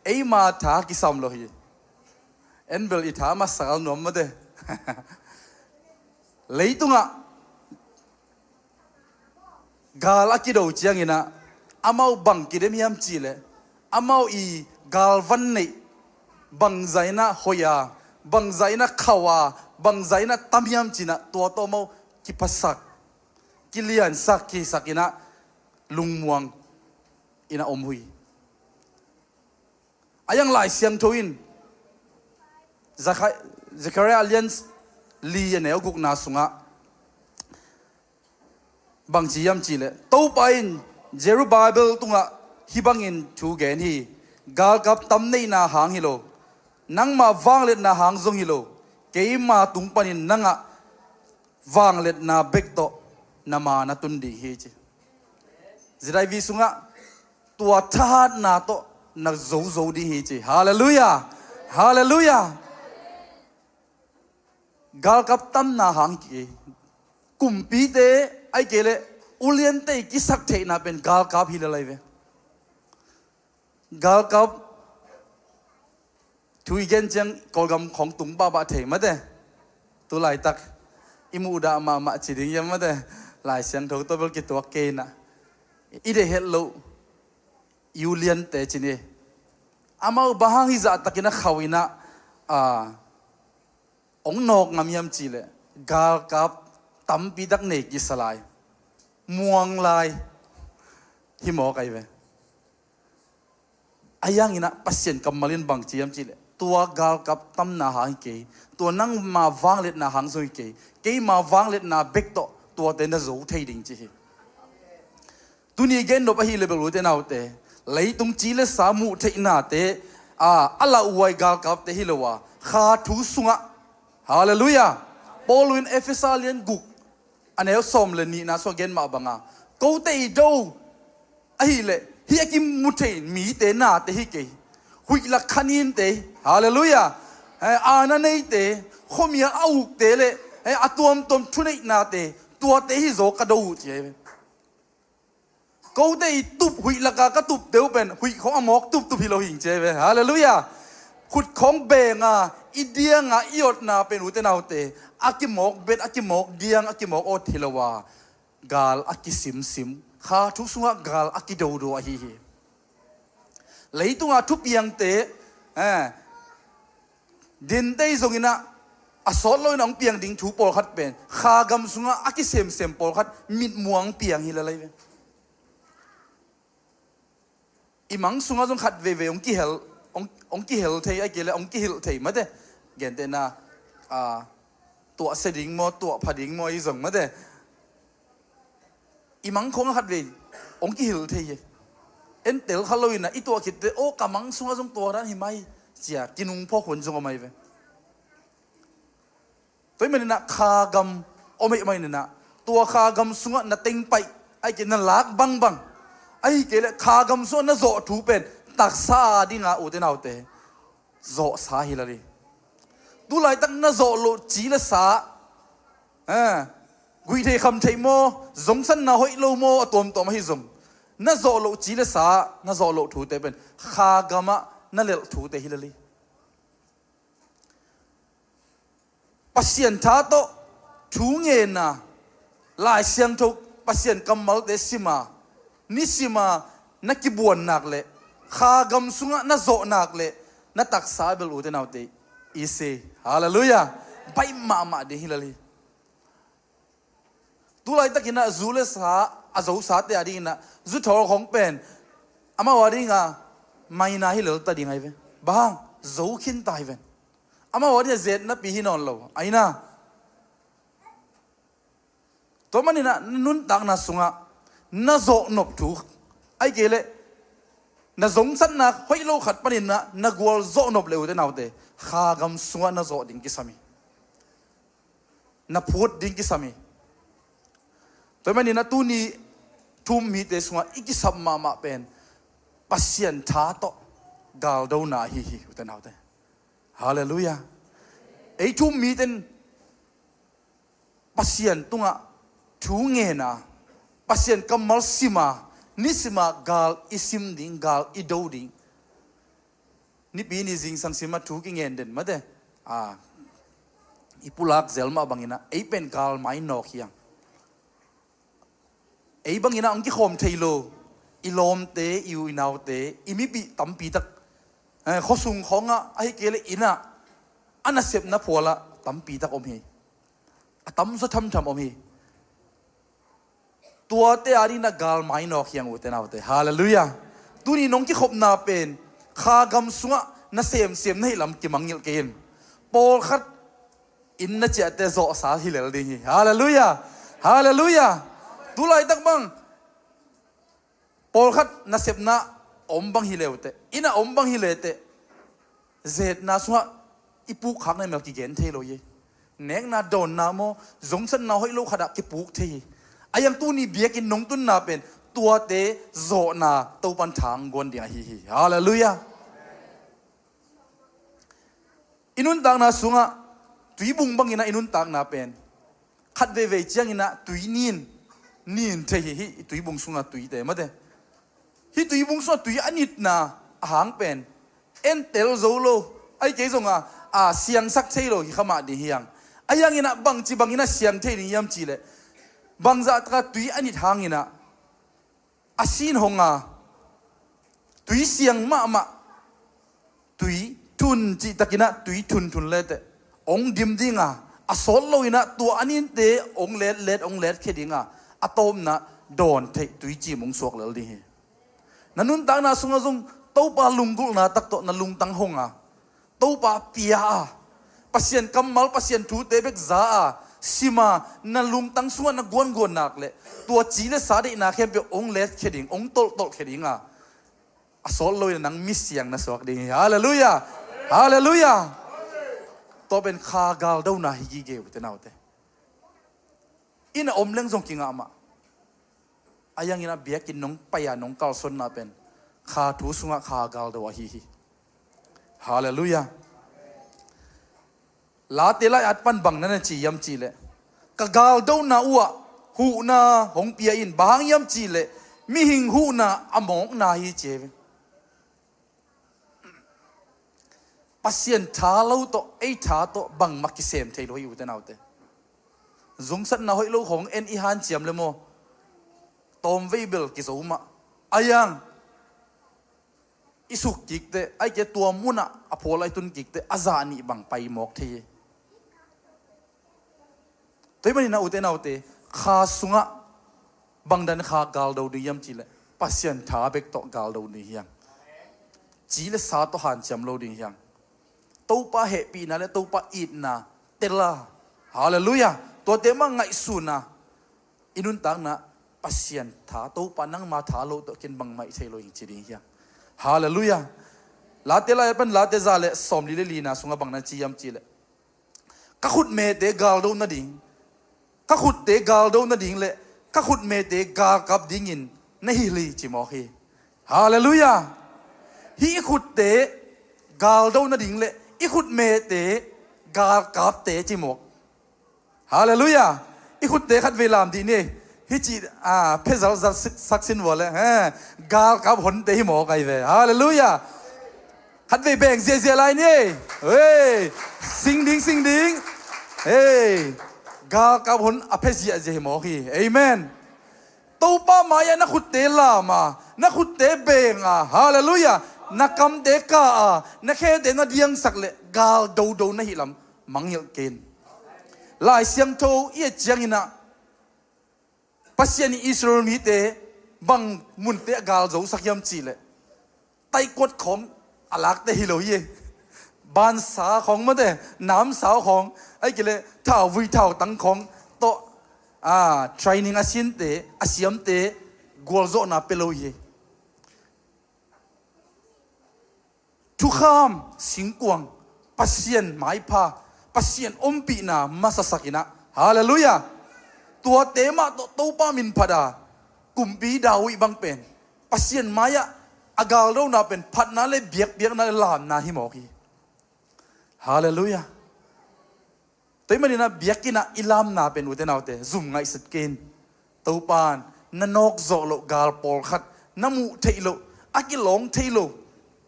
ไอมาท้ากิสามโลหิเอ็นเบลอิท้ามาสักนวมมาเดเลยตุงะกาลกิดเอาเจียงอินะอามาบังกิเดมิยามจีเลอามาอีกาลวันเนบังใจนะฮอยาบังใจนะขาวาบังใจนะตามยามจีนะตัวโตมากิปัสสักกิเลียนสักกิสักอินะลุงมวงอินะอมหุยอายังหลายเสียงทวินZechariah Alliance ลีเนอกุกนาสุงะบางจียมจีเลโตไปอินเจรูบาเบลตุงะฮิบังอินทูเกนฮีกาลกับตำเนนาหางฮิโลนังมาวังเล็ดนาหางซงฮิโลเกยมาตุงปันินนังะวังเล็ดนาเบกโตนามานาตุนดีฮีจีจะได้วิสุงะตัวทหารนาโตนักโจดีฮีจีฮาเลลูยาฮาเลลูยากาลกับตัมนาหางกีกุมปีเตไอเกเลอุเลียนเตกิสักเทนาเป็นกาลกับฮิเลไลเวกาลกับทุยเกนจังกอลกำของตุงบ้าบะเทมาเดตัวไหลตักอิมูดามาจีดิงยังมาเดหลายเสียงถูกตัวเบลกิตัวเกนะอีเดเฮลโลยูเลียนเตจินีอามาบะฮังฮิซาตะกินะขวินะองนกงามยามจีเลกาลกับตั้มปีดักเนกิสลายม่วงลายหิมอไกเวอายังอินะปัสเซนกัมมาลินบังจียามจีเลตัวกาลกับตั้มนาหางเกตัวนั่งมาวางเล็ดนาหางซุยเกมา วางเล็ดนาเบกโต ตัวเตนะโจเทดิงจีตุนีเกนโนปะฮีเลเบลูเตนเอาเตเลยตุงจีเลสามุเทนาเตอัลลาอวยกาลกับเตฮิเลวะขาทูสุงะฮาเลลูยาปอลุนเอเฟซาเลียนกุกอันเอลซอมเลนีนาโซเกนมาบังอากูเตอีโดอะฮิเลฮิอากิมุเทมีเตนาเตฮิเกหุยลักขันินเตฮาเลลูยาอานาเนเตขมีอาอุกเตเลอะตัวมตมทุเนนาเตตัวเตฮิโซกระดูเจกูเตอีตุบหุยลักกะตุบเตวเป็นหุยของอมอกตุบฮิโลหิงเจเวฮาเลลูยาขุดของเบงอีเดียงอีอดนาเป็นอุเตนาเตอากิมอกเบ็ดอากิมอกเดียงอากิมอกโอทิลวากาลอากิซิมข้าทุกสุงกาลอากิโดโดอะฮีเลยตุงทุบยังเตดินเตยทรงอินะอสอลลอยน้องเปียงดิ่งถูปอลขัดเป็นข้ากำสุงอากิเซมปอลขัดมิดม่วงเปียงฮิละเลยอีมังสุงอาจงขัดเวองกิเฮลองกิเฮลเทยไอเกลองกิเฮลเทยมาเดเกนเตนะตัวเสดิงมอตัวผดิงมออีสงมาเดอีมังคงขัดเวองกิเฮลเทยเอ็นเตลขลอยนะอีตัวคิดโอ้กำมังสุงอาจงตัวนั้นหิมายเสียกินุงพ่อขนจงเอาไม่เวตัวมันนะขากำเอาไม่นะตัวขากำสุงน่ะเต็งไปไอเกนั่นลักบังไอ้เกลขากำส่วนน่ะโจถูเป็นตักซาดิงาอุเตนเอาเตโจสาฮิลาลีดูไลตั้งน่ะโจโลจีละสากุยเทคำเทโมจงสันน่ะหอยโลโมตัวมาให้จงน่ะโจโลจีละสาน่ะโจโลถูเตเป็นขากำน่ะเลถูเตฮิลาลีปัสยันท่าโตถูเงินน่ะลายเสียงทุกปัสยันกำมัลเดซิมานิสิมานักกิบวนนักเละข้ากำสุงนักโจนักเละนักตักสาเบลูเตนเอาเตอีเซฮาเลลูยาไปมาเดฮิลลีตัวไรตะกินะจูเลสาอาจูสาเตอดีนะจูทอร์ของเป็นอามาวาริงาไม่น่าฮิลล์ตัดยังไงเว้บ้างจูขินตายเว้อามาวาริเจ็ดนับปีฮินอนโลไอ้น่ะตัวมันนี่นะนุนตักน่ะสุงะน่าโจนบถูกไอ้เกลน่าสงสันน่ะหอยโลขัดปนินน่ากวลโจนบเลวเตนเอาเตข้ากำสุงน่าโจดิ้งกิสามีน่าพูดดิ้งกิสามีตัวมันนี่นะตัวนี้ทุ่มมีเตสุงอีกิสัมมาเป็นปัสยันท่าโตกาลดาวนาฮิเตนเอาเตฮาเลลูยาไอ้ทุ่มมีเตนปัสยันตุงะทูเงินะปัสยันกัมมัลซิมานิสิมากาลอิซิมดิงกาลอิโดดิงนี่ปีนี้จิงสังสิมาถูกเงินเด่นมาเด้อีปุลักเซลมาบังอินะไอเป็นกาลไม่นอกยังไอบังอินะอังกิคมเทโลอีลมเตอิวอินาวเตอีมิปีตั้มปีตักข้อสุงของไอเกลอินะอันนั้นเสพนะพัวละตั้มปีตักอมเฮตั้มสุดทำอมเฮตัวเตอารีนักกาลไม่นอกยังอุเตนเอาเตฮาเลลูยาตัวนี้น้องที่ขบนาเป็นข้ากำสุงะน่าเสียมให้ลำกิมังยิลเกนโปลขัดอินน่าเจตโจสาฮิเลลดีฮาเลลูยาฮาเลลูยาตัวไรตักบังโปลขัดน่าเสียน่าอมบังฮิเลวเตอิน่าอมบังฮิเลเตเจ็ดน่าสุงะอีปุกขักในเมลกิเกนเทโลเยเน็กน่าโดนน่าโมจงสันน่าหอยโลขัดกิปุกเทไอ้ยังตัวนี้เบียกินนงตุนนาเป็นตัวเตโจนาตัวปันทางกวนเดียฮีฮาเลลูยาอินุนตักนาสุงะตุยบุงบังอินะอินุนตักนาเป็นขัดเวเวจียงอินะตุยนีนเทฮีตุยบุงสุงะตุยเตมาเดฮีตุยบุงสุงะตุยอันนิดนาหางเป็นเอ็นเตลโจโลไอ้เกจงเสียงสักเทโลฮิขมาดีเฮียงไอ้ยังอินะบังจีบังอินะเสียงเทนี่ยามจีเลบางจัดก็ตุยอันนี้ทางนี่นะอาศินหงตุยเสียงมาตุยทุนจีตะกินะตุยทุนเล็ดองดิมดิ้งอาสอนลอยนะตัวอันนี้เตะองเล็ดแค่ดิ้งอาตอมนะโดนเทตุยจีมงสวกเลยดินั่นนุ่นตังนะสุงซุงเต้าปลาลุงกุลนะตักโตนะลุงตังหงเต้าปลาเปียปัสยันกำมัลปัสยันทูเตเบกซา สิมานั่นลุงตั้งส่วนนักกวนนักเลยตัวจีเลสาดีนาเข้มเปียองเลสเขดิงองโตเขดิงอ่ะสอนลอยนังมิเสียงนะสวัสดีฮาเลลูยาฮาเลลูยาตัวเป็นคากาลดาวนาฮิกิเกวเตนเอาเตอินะอมเล่งทรงกิงอามาอายังอินะเบียกินน้องไปน้องกาลสนนาเป็นคาทูสุงะคากาลดาวฮิฮาเลลูยาลาเตลายอัดปันบังนั่นจียำจีเลกกาลดาวนาอัวหูนาหงเปียอินบางยำจีเลมีหิงหูนาอมองนาฮิเจวปัสยันท้าเราโตไอท้าโตบังมักกิเซมเทโลอยู่แต่นาเตจงสันนาหอยโลของเอ็นอีฮันเจียมเลยโมตอมเวเบลกิโซมาอายังอิสุกกิกเตไอเจตัวมุนะอโพลไอตุนกิกเตอาจานีบังไปหมอกเทตัวมันนี่นาอุเตนาอุเตข้าสุงะบังดันข้ากาลดาวดียมจีเลปัสยันท้าเบกโตกาลดาวดียังจีเลสาโตหันเจียมโลดียังตัวป้าเฮปีนะและตัวป้าอีดนะเตล่าฮาเลลูยาตัวเตมังไงสุนะอินุนตังนะปัสยันท้าตัวป้านั่งมาท้าโลตัวกินบังไม่ใช่โลยิงจีดียังฮาเลลูยาลาเตล่าเป็นลาเตซาเลสอมลิเลลีนะสุงบังนั้นจียมจีเลก็ขุดเมเตกาลดาวนาดิงก็ขุดเตกาลดาวนาดิงเลก็ขุดเมเตกากับดิงินในฮิลีจิมอฮีฮาเลลูยาฮีขุดเตกาลดาวนาดิงเลอีขุดเมเตกาลกับเตจิมอกฮาเลลูยาอีขุดเตขัดเวลามดีนี่ฮิจิเพซาลซักซินวอลเลยกาลกับหนเตหิมอกไอเวฮาเลลูยาขัดเวแบ่งเสียอะไรนี่เฮ้ยสิงดิงเฮ้ยกาลกับหนอเพเสียเจหิมอกีเอเมนตัวป้ามายานักขุดเตลามานักขุดเตเบงฮาเลลูยานักกำเด็กนักแค่เด็กนัดยังสักเละกาลดูนะฮิลำมังเยลเกนลายเสียงโทเอียจังอินะปัสยานีอิสราเอลมีเตบังมุนเตกาลจูสักยำจีเละไตกดของอลักเตฮิโลเยบานสาของมันเตน้ำสาวของไอ้กิเลท่าวิท่าตั้งของโตทรายนิ่งอาเซียนเตอาเซียมเตกัวโซนาเปโลเยทุกคำสิงกวงปัสยันหมายพาปัสยันอมปีนามาสสักินะฮาเลลูยาตัวเตมาตัวป้ามินพดากุมปีดาวิบังเป็นปัสยันมายะอากาลเรานาเป็นพัดนาเลเบียกนาเลลามนาฮิมอกีฮาเลลูยาตัวมันนี่นะเบียกินะอิลามนาเป็นอุเทนาเตซุ่มไงสกินตัวปานนันนกโซโลกาลปอลขัดน้ำมูเทโลอากิลงเทโล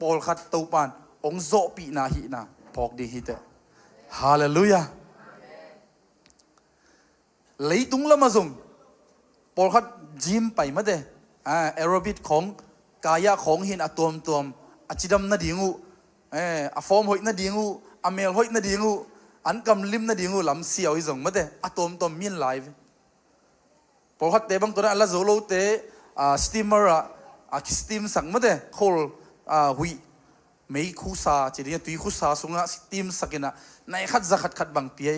ปอลขัดตัวปานองโซปีนาฮินาพอกดีฮิเตฮาเลลูยาเลยตุงละมาส่งปอลขัดจิมไปมาเตแอโรบิกของกายะของหินอะตอมอจิดัมนาดิงูอะฟอร์มหอยนาดิงูอะเมลหอยนาดิงูอันกำลิมนาดิงูลำเสียวอีส่งมาเตอะตอมมีนไลฟ์ปอลขัดเตบังตัวนั้นละโซโลเตสตีมเมอร์สตีมสั่งมาเตโคลหุยไม่คู่ซาจีเดียตุยคู่ซาสุงะสตีมสักนะในขัดจะขัดบังเปีย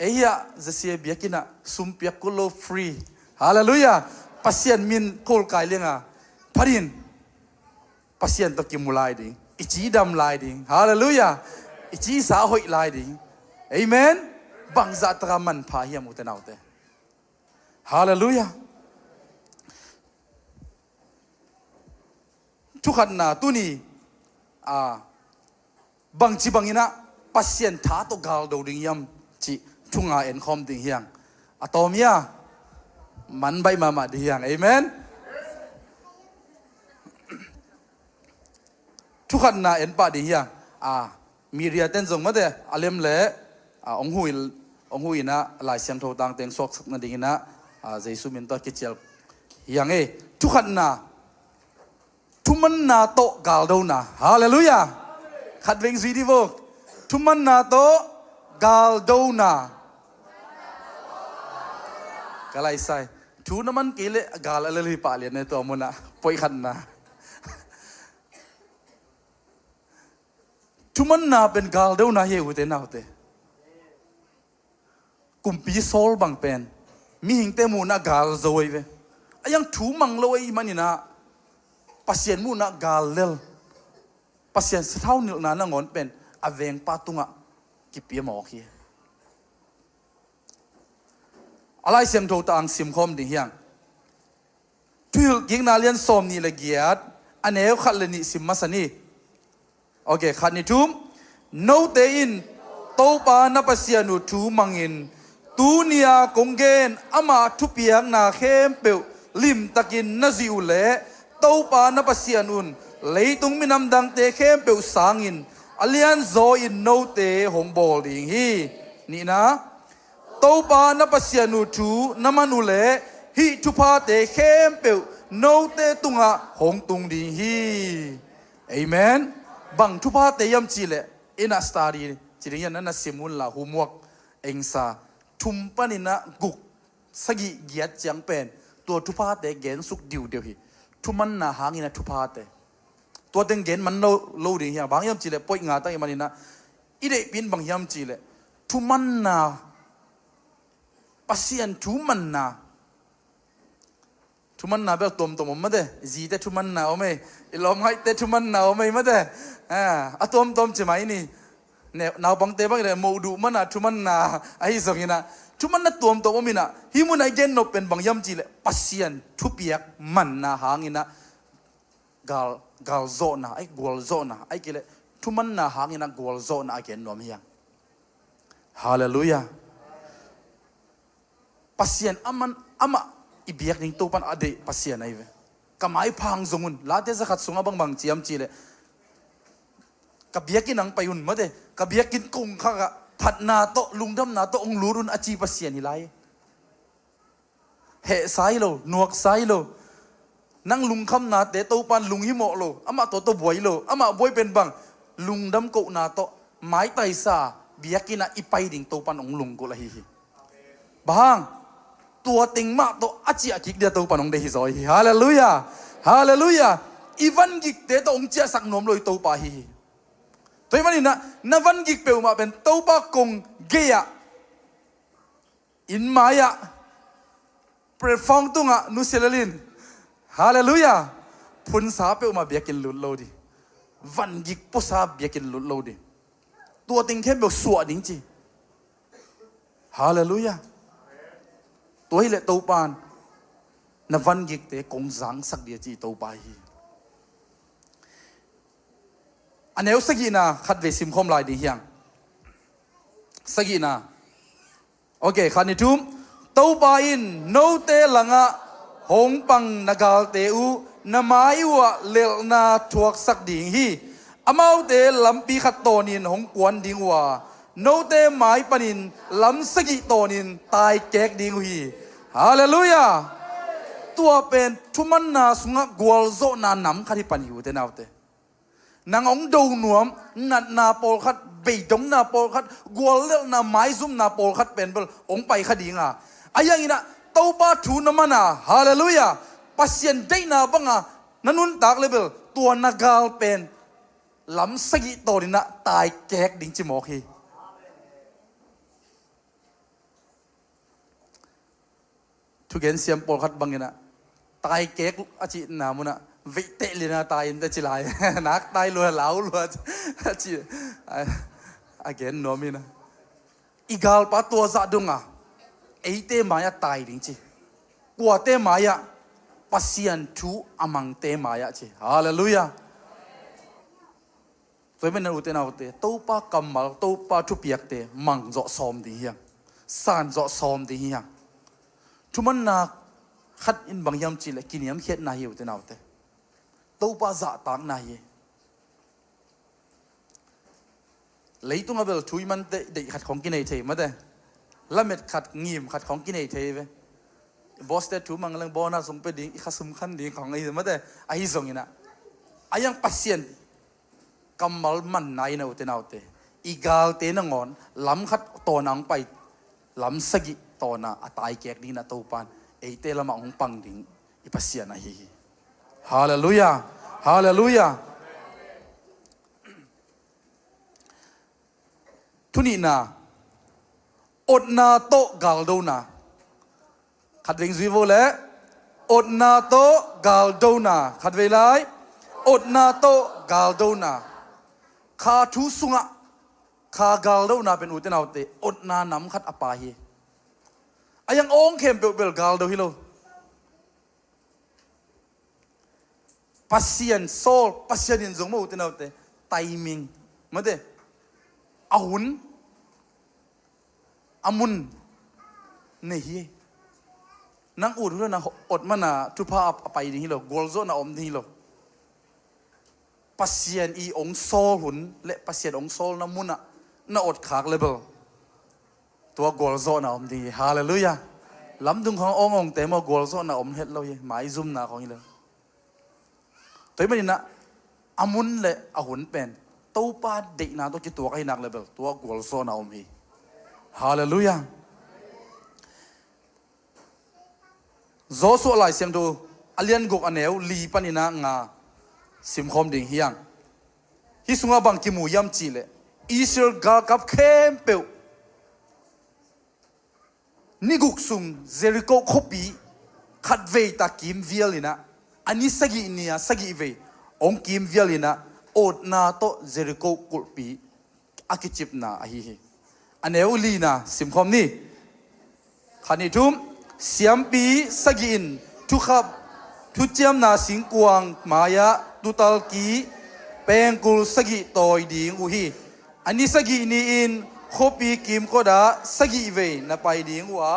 เอียจะเสียเบียกินะซุมเปียกกุโลฟรีฮาเลลูยาปัสยันมินโคลกายเลียงพารินปัสยันตะกิมุลายดิอิจีดำลายดิฮาเลลูยาอิจีสาหอยลายดิเอเมนบังจัตรามันพาเฮียมุตนาวเตฮาเลลูยาทุกขันนาตุนีบังจีบังอินะปัสยันท้าตกาลดูดิงยมจีทุงอาเอ็นคอมดิงเฮียงอะตอมยามันใบมาดิงเอเมนทุกขันนาเอ็นปาดิงเฮียงมีเรียเต้นส่งมาเดอเลมเล่องหุยนะหลายเสียงโทตังเต็งซอกสักนาดิงนะเจสุมินตอกิเจลยังทุกขันนาทุมันนาโตกาลดูนะฮาเลลูยาขัดเวงซีดีโวทุมันนาโตกาลดูนะกะไรใส่ทุนมันกิเลกาลอะไรปาเลียนในตัวมันนะปอยขันนะทุมันนาเป็นกาลดูนะเฮอุเตนาอุเต กุมปีโซลบังเป็นมีหิงเตมูนะกาลโซยเวอายังถูมังโลยมันนี่นะปัสยันมูนะกาลเลลปัสยันสะเท่านิลนานะงอนเป็นอเวงปาตุงะกิเปียหมอกฮีอะไรเสียมโทต่างสิมคมดิเฮียงทุลกิงนาเลียนสมนี่ละเกียดอันเอวขัดเลนิสิมมาสนีโอเคขัดนี่ทุ่มโนเตอินโตปานาปัสยานุทูมังอินตูเนียกงเกนอามาทุเปียงนาเข้มเปวลิมตะกินนาซิอุเล่โตปานาปัสยานุนเลยตุงมินำดังเตเข้มเปวสางินอเลียนโซอินโนเตหงบอลดิงฮีนี่นะโตปานาปัสยานุทูนามานุเล่ฮิทุพาเตเข้มเปวโนเตตุงะหงตุงดิงฮีเอเมนบังทุพาเตยมจีเลอินาสตารีจีเรียนนั้นนะเสียมุนละหุมวกเองซาทุมปนินะกุกสกิเกียดจังเป็นตัวทุพาเตเกนสุกดิวเดียวฮีทุมันนะหางินะทุพาเตตัวเต็งเกนมันโลดิเฮียบางยามจีเลปอยงาตั้งมันนี่นะอีเดปินบางยามจีเลทุมันนะปัสยันทุมันนะทุมันนาเบลตมมาเด้จีเตทุมันนาเอาไหมอีลมให้เตทุมันนาเอาไหมมาเด้อะตมจะไหมนี่เนี่ยนาวบังเตบังเลยโมดูมันนะทุมันนาไอ้ส่งนี่นะทุมันนาตมว่ามีนะฮิมุนไอเจนนบเป็นบางยามจีเลยปัสยันทุเปียกมันนาหางนี่นะกาลโซนะไอ้กวลโซนะไอ้กิเลทุมันนาหางนี่นะกวลโซนะไอ้เกนนวมเฮียงฮาเลลูยาปัสยันอามาอีเบียกนิ่งตัวปันอดีปัสยานัยเวกำไมพังสงุนลาเทสขัดสงบางจียมจีเลกับเบียกินังไปอุ่นมาเดกับเบียกินกุ้งข้ากะผัดนาโตลุงดำนาโตองลูรุนอาจีปัสยานิไลเหสายโลหนวกสายโลนั่งลุงคำนาเตโตปันลุงหิโมโลอามาโตบวยโลอามาบวยเป็นบังลุงดำโกนาโตไม้ไตซาเบียกินะอีไปดิ่งโตปันองลุงกุละฮีบางตัวติงมาตัวอาชีพกิกเดียตัวปนองเดฮิซอยฮาเลลูยาฮาเลลูยาอีวันกิกเดตัวองเจ้าสักนมลอยตัวปาฮีตัวมันนี่นะวันกิกเปลมาเป็นตัวปากงเกียอินมายะเปรฟองตุงะนุเซลลินฮาเลลูยาพุนสาเปลมาเบียกินลุดโลดีวันกิกปุสาเบียกินลุดโลดีตัวติงเข้มเปลสวดจริงๆฮาเลลูยาตัวให้เละตัวปานนวันกิกเตะกงสังสักเดียจีตัวไปอันเอวสกีนาขัดเวสิมคมลายดีเฮียงสกีนาโอเคขันนิทุมตัวไปอินโนเตลังะหงปังนากาลเตอูนามายวัวเลลนาทวกสักดิ่งฮีอามาเตลำปีขัดโตนินหงกวนดิ่งว่าโนเตไม้ปนินลำสกิโตนินตายแจกดิ่งฮีฮาเลลูยาตัวเป็นทุมันนาสุงะกวลโซนานำขัดที่ปันอยู่เตนเอาเตนางองดูหนวมนัดนาโปลขัดเบยดงนาโปลขัดกวลเลือกนาไม้ซุ่มนาโปลขัดเป็นเปลองไปขัดดิ่งอ่ะไอ้ยังงี้นะเต้าป้าทูนมันนะฮาเลลูยาปัสยันได้นาบังอ่ะนันนุนตากเลยเปลตัวนากาลเป็นลำสกิโตนินะตายแจกดิ่งจิมอกฮีทุกเห็นเสียมโปลขัดบังนะตายเก๊กอาชีนามุนะวิเตลินาตายอินเตจิลายนักตายลัวเหลาลัวอาชีอาเกนโนมินะอีกาลปะตัวซาดุงอ่ะไอเตมายาตายจริงๆกัวเตมายาปัสยันทูอามังเตมายาจีฮาเลลูยาตัวเป็นอุตนาอุตเตตัวป้ากำมัลตัวป้าทุเปียกเตมังจ่อซอมดีเฮียงสานจ่อซอมดีเฮียงทุมันนักขัดอินบางยามจีเลกินยามเขียนนายอยู่ที่นาวเตตัวป้าจะต่างนายเลยตุงเอาเบลทุยมันเด็กขัดของกินไอเทมาเตละเม็ดขัดงีมขัดของกินไอเทเวบอสเตทุมังลังบอนาส่งไปดิ้งอีกสำคัญดิ้งของไอเทมาเตไอส่งอินะไอยังปัสยันกำมัลมันนายนะอุตนาวเตอีกาลเตนังอนล้ำขัดตัวนังไปล้ำสกิตัวน่ะตายแกกดิ้งนะตัวปานไอเตละมาองปังดิ้งอีปัสยันนะฮีฮาเลลูยาฮาเลลูยาทุนีนา อดนาโตกาลโดนาขัดเวงซีโวเล่อดนาโตกาลโดนาขัดเวลายอดนาโตกาลโดนาคาทุสุงะคากาลโดนาเป็นอุตนาเตอดนานำขัดอปาฮีอายังองเข้มเปลกาลโดฮิโลปัสเซียนโซลปัสเซียนจงมาอุตนาเตไทมิงมาเตอาหุนอามุนนี่นังอุดเรื่องนะอดมันนะทุพาไปนี่หรอกกอลโซนะอมนี่หรอกปัสเซียนอีองโซลหุนและปัสเซียนองโซลนะมุนนะน่าอดขากเลยเบลตัวกอลโซนะอมดีฮาเลลูยาลำดุงขององแต่มากอลโซนะอมเฮ็ดเราหมายซุ่มนะของนี่เลยตัวมันนี่นะอามุนและอาหุนเป็นตัวป้าเด็กนะตัวจิตตัวให้หนักเลยเบลตัวกอลโซนะอมฮีฮาเลลูยาโจสุอะไรเสียงดูอเลียนกุกอันเนวลีปันินะงาสิมคอมดิ่งเฮียงฮิสุงาบังกิมูยำจีเลอิสราเอลกากับเข้มเปวนิกุกซุงเจริโกคบีขัดเวตากิมวิลินะอันนี้สกินียสกิเวองกิมวิลินะโอดนาโตเจริโกกุลปีอากิจิบนาอหิฮิอันเนวลีนะสิมคอมนี่ขันนิทุมเสียมปีสกินทุขับทุเจียมนาสิงกวางมายะตุตัลกีเปงกุลสกิตอยดิงอุฮีอันนี้สกินีอินโคปีกิมก็ดาสกิเวนะไปดิงวะ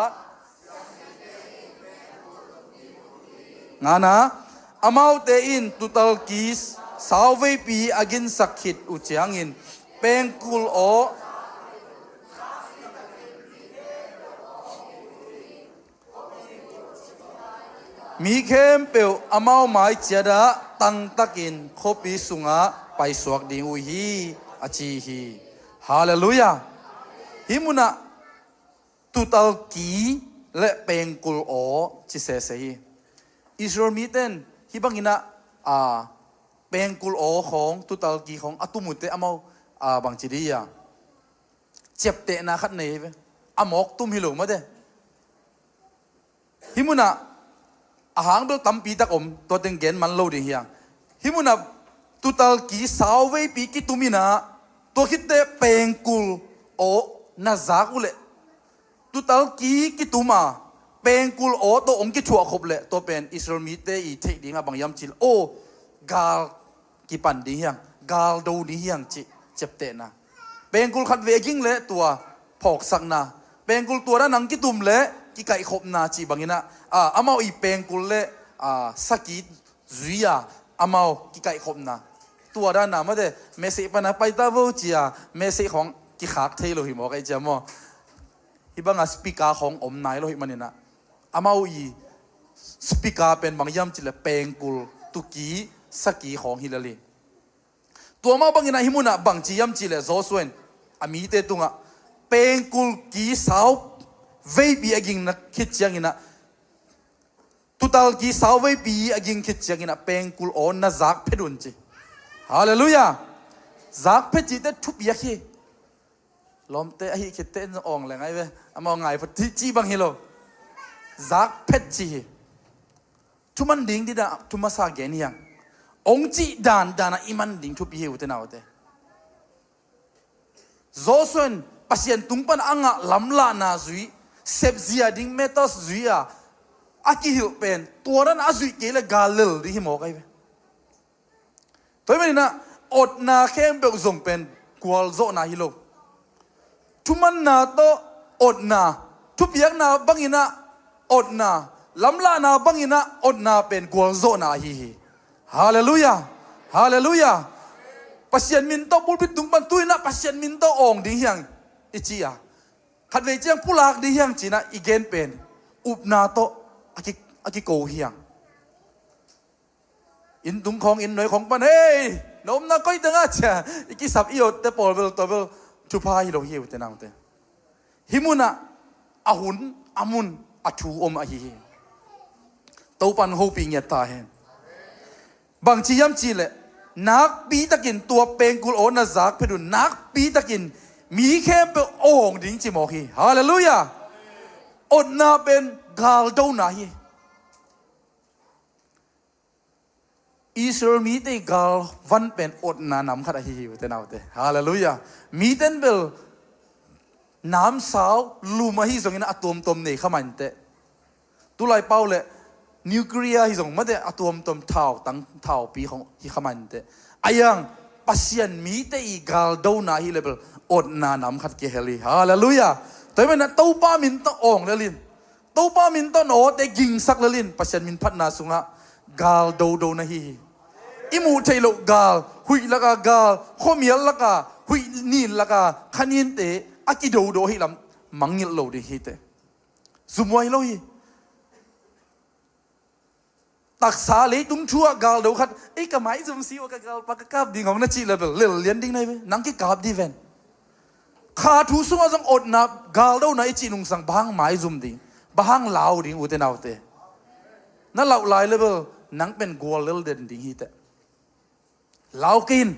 งานะอามาวเตอินตุตัลกีสาวเวปีอากินสักขิดอุจยังอินเปงกุลโอมีเข้มเปียวอามาหมายเจดาตั้งตักินคบีสุงะไปสวกดิอุฮีอาชีฮีฮาเลลูยาฮิมุนะตุตัลกีและเป็งกุลโอจิเสเซฮีอิสราเอลมีเต้นฮิบังอินะเป็งกุลโอของตุตัลกีของอัตุมุตเตอามาบางจีดียาเจ็บเตะนะขัดเนยอามอกตุ้มฮิโลมาเดฮิมุนะอาหารเบลตั้มปีตะอมตัวเต็งเกนมันโลดิเฮียงฮิมุนับตุตัลกีสาวเวปีกิตุมินาตัวคิดเตเปงกุลโอนาจากุเลตุตัลกีกิตุมาเปงกุลโอตัวองกิชัวขบเลตัวเป็นอิสราเอลมีเตอีเทดิงาบางยามจิลโอกาลกิปันดิเฮียงกาลดูดิเฮียงจิเจ็บเตนะเปงกุลขัดเวกิงเลตัวพอกสักนาเปงกุลตัวนั้นนังกิตุมเลกิไก่ขบนาจีบางอินะอามาอีเปงกุลเลสกิจุยาอามากิไก่ขบนาตัวด้านน้ามาเดเมสปนาไปตาโวจียเมสของกิขากเทโลหิมอกไอเจามอฮิบังสปีกาของอมนายโลหิมันนี่นะอามาอีสปีกาเป็นบางยามจิเลเปงกุลตุกีสกีของฮิลลีตัวมาบางอินะฮิมุนะบางจียามจิเลโซสเวนอามีเตตุงะเปงกุลกีสาวเวบีอากิงนักคิดยังอินะตุตัลกีสาวเวบีอากิงคิดยังอินะเปงกุลโอนนะจักเพดุนจีฮาเลลูยาจักเพจิเตทุบยาคีลมเตะฮิคิดเตนอ่องเลยไงเว้ยอามองไงพัดจีบังฮิโลจักเพจิทุมันดิ่งดิดาทุมาสาเกนี่ยังองจีดานอิมันดิ่งทุบฮิวเตนเอาเตโจส่วนปัสยันตุงปันอ่างลำลานาจุยเซฟเซียดิ่งเมตัสจุยอากิฮิลเป็นตัวนั้นอาจุยเกลกาลลดิฮิโมกไอเว้ยตัวนี้นะอดนาเข้มเบลส่งเป็นกวลโซนาฮิโลทุมันนาโตอดนาทุบยักนาบังอินะอดนาลำลานาบังอินะอดนาเป็นกวลโซนาฮิฮาเลลูยาฮาเลลูยาปัสยันมินโตบุลปิตุงปันตุยนะปัสยันมินโตองดิเฮียงอิจิยาขัดเวจียงผู้ลากดิเฮียงจีนะอีเกนเป็นอุบนาโตอากิโกเฮียงอินตุงของอินหน่วยของปันเฮ้ยนมน่าก้อยตังอาจจะอีกิสับอีโอเตปอลเบลตัวเบลชุพาฮิโลฮิวเตนังเตฮิมุนะอาหุนอามุนอาชูอมอาฮิตัวปันโฮปิงยัตตาเฮนบางชียมจีเลนักปีตะกินตัวเป็งกุลโอนาจักเพดุนักปีตะกิน มีเข้มเป็นโอ่งดิ้งจิโมฮีฮาเลลูยาอดนาเป็นกาลโดนาฮีอิสราเอลมีแต่กาลวันเป็นอดนานำขัดฮีฮิวเตนเอาเตฮาเลลูยามีเต็นเบลน้ำสาวลูมาฮีส่งอินอะตอมตอมเนี่ยขมันเตตุไลเป้าเลยนิวเคลียร์ฮิส่งมาเตอะตอมตอมเท่าตั้งเท่าปีของฮิขมันเตอายังปัสยันมีแต่อีกาลโดนาฮีเลเบลอดนานำขัดเกเฮลีฮาเลลูยาแต่เมื่อนั้นตู้ป้ามินต้องอ่องเลลินตู้ป้ามินต้องโอแต่ยิงสักเลลินปัสยันมินพัดนาสุงะกาลโดนาฮีอิมูเทโลกาลหุยละกากาลข้อมียละกาหุยนีนละกาขันยินเตอากิโดฮิลำมังยิลโลดิฮิเตซุมไวโลฮีตักษาเลยตุ้งชั่วกาลโดขัดไอ้กระไม้ซุมซีวกกาลปากกาบดิ่งของนักจีเลเบลเลี้ยนดิ่งไหนเว้นังกิกาบดีเวนขาทูสุงอาจังอดนับกาลโดไหนจีนุงสังบางไม้ซุมดิ่งบางลาวดิ่งอุเทนเอาเตนั่นเหล่าลายเลเบลนังเป็นกัวเลลเดนดิ่งฮิเตลาวกิน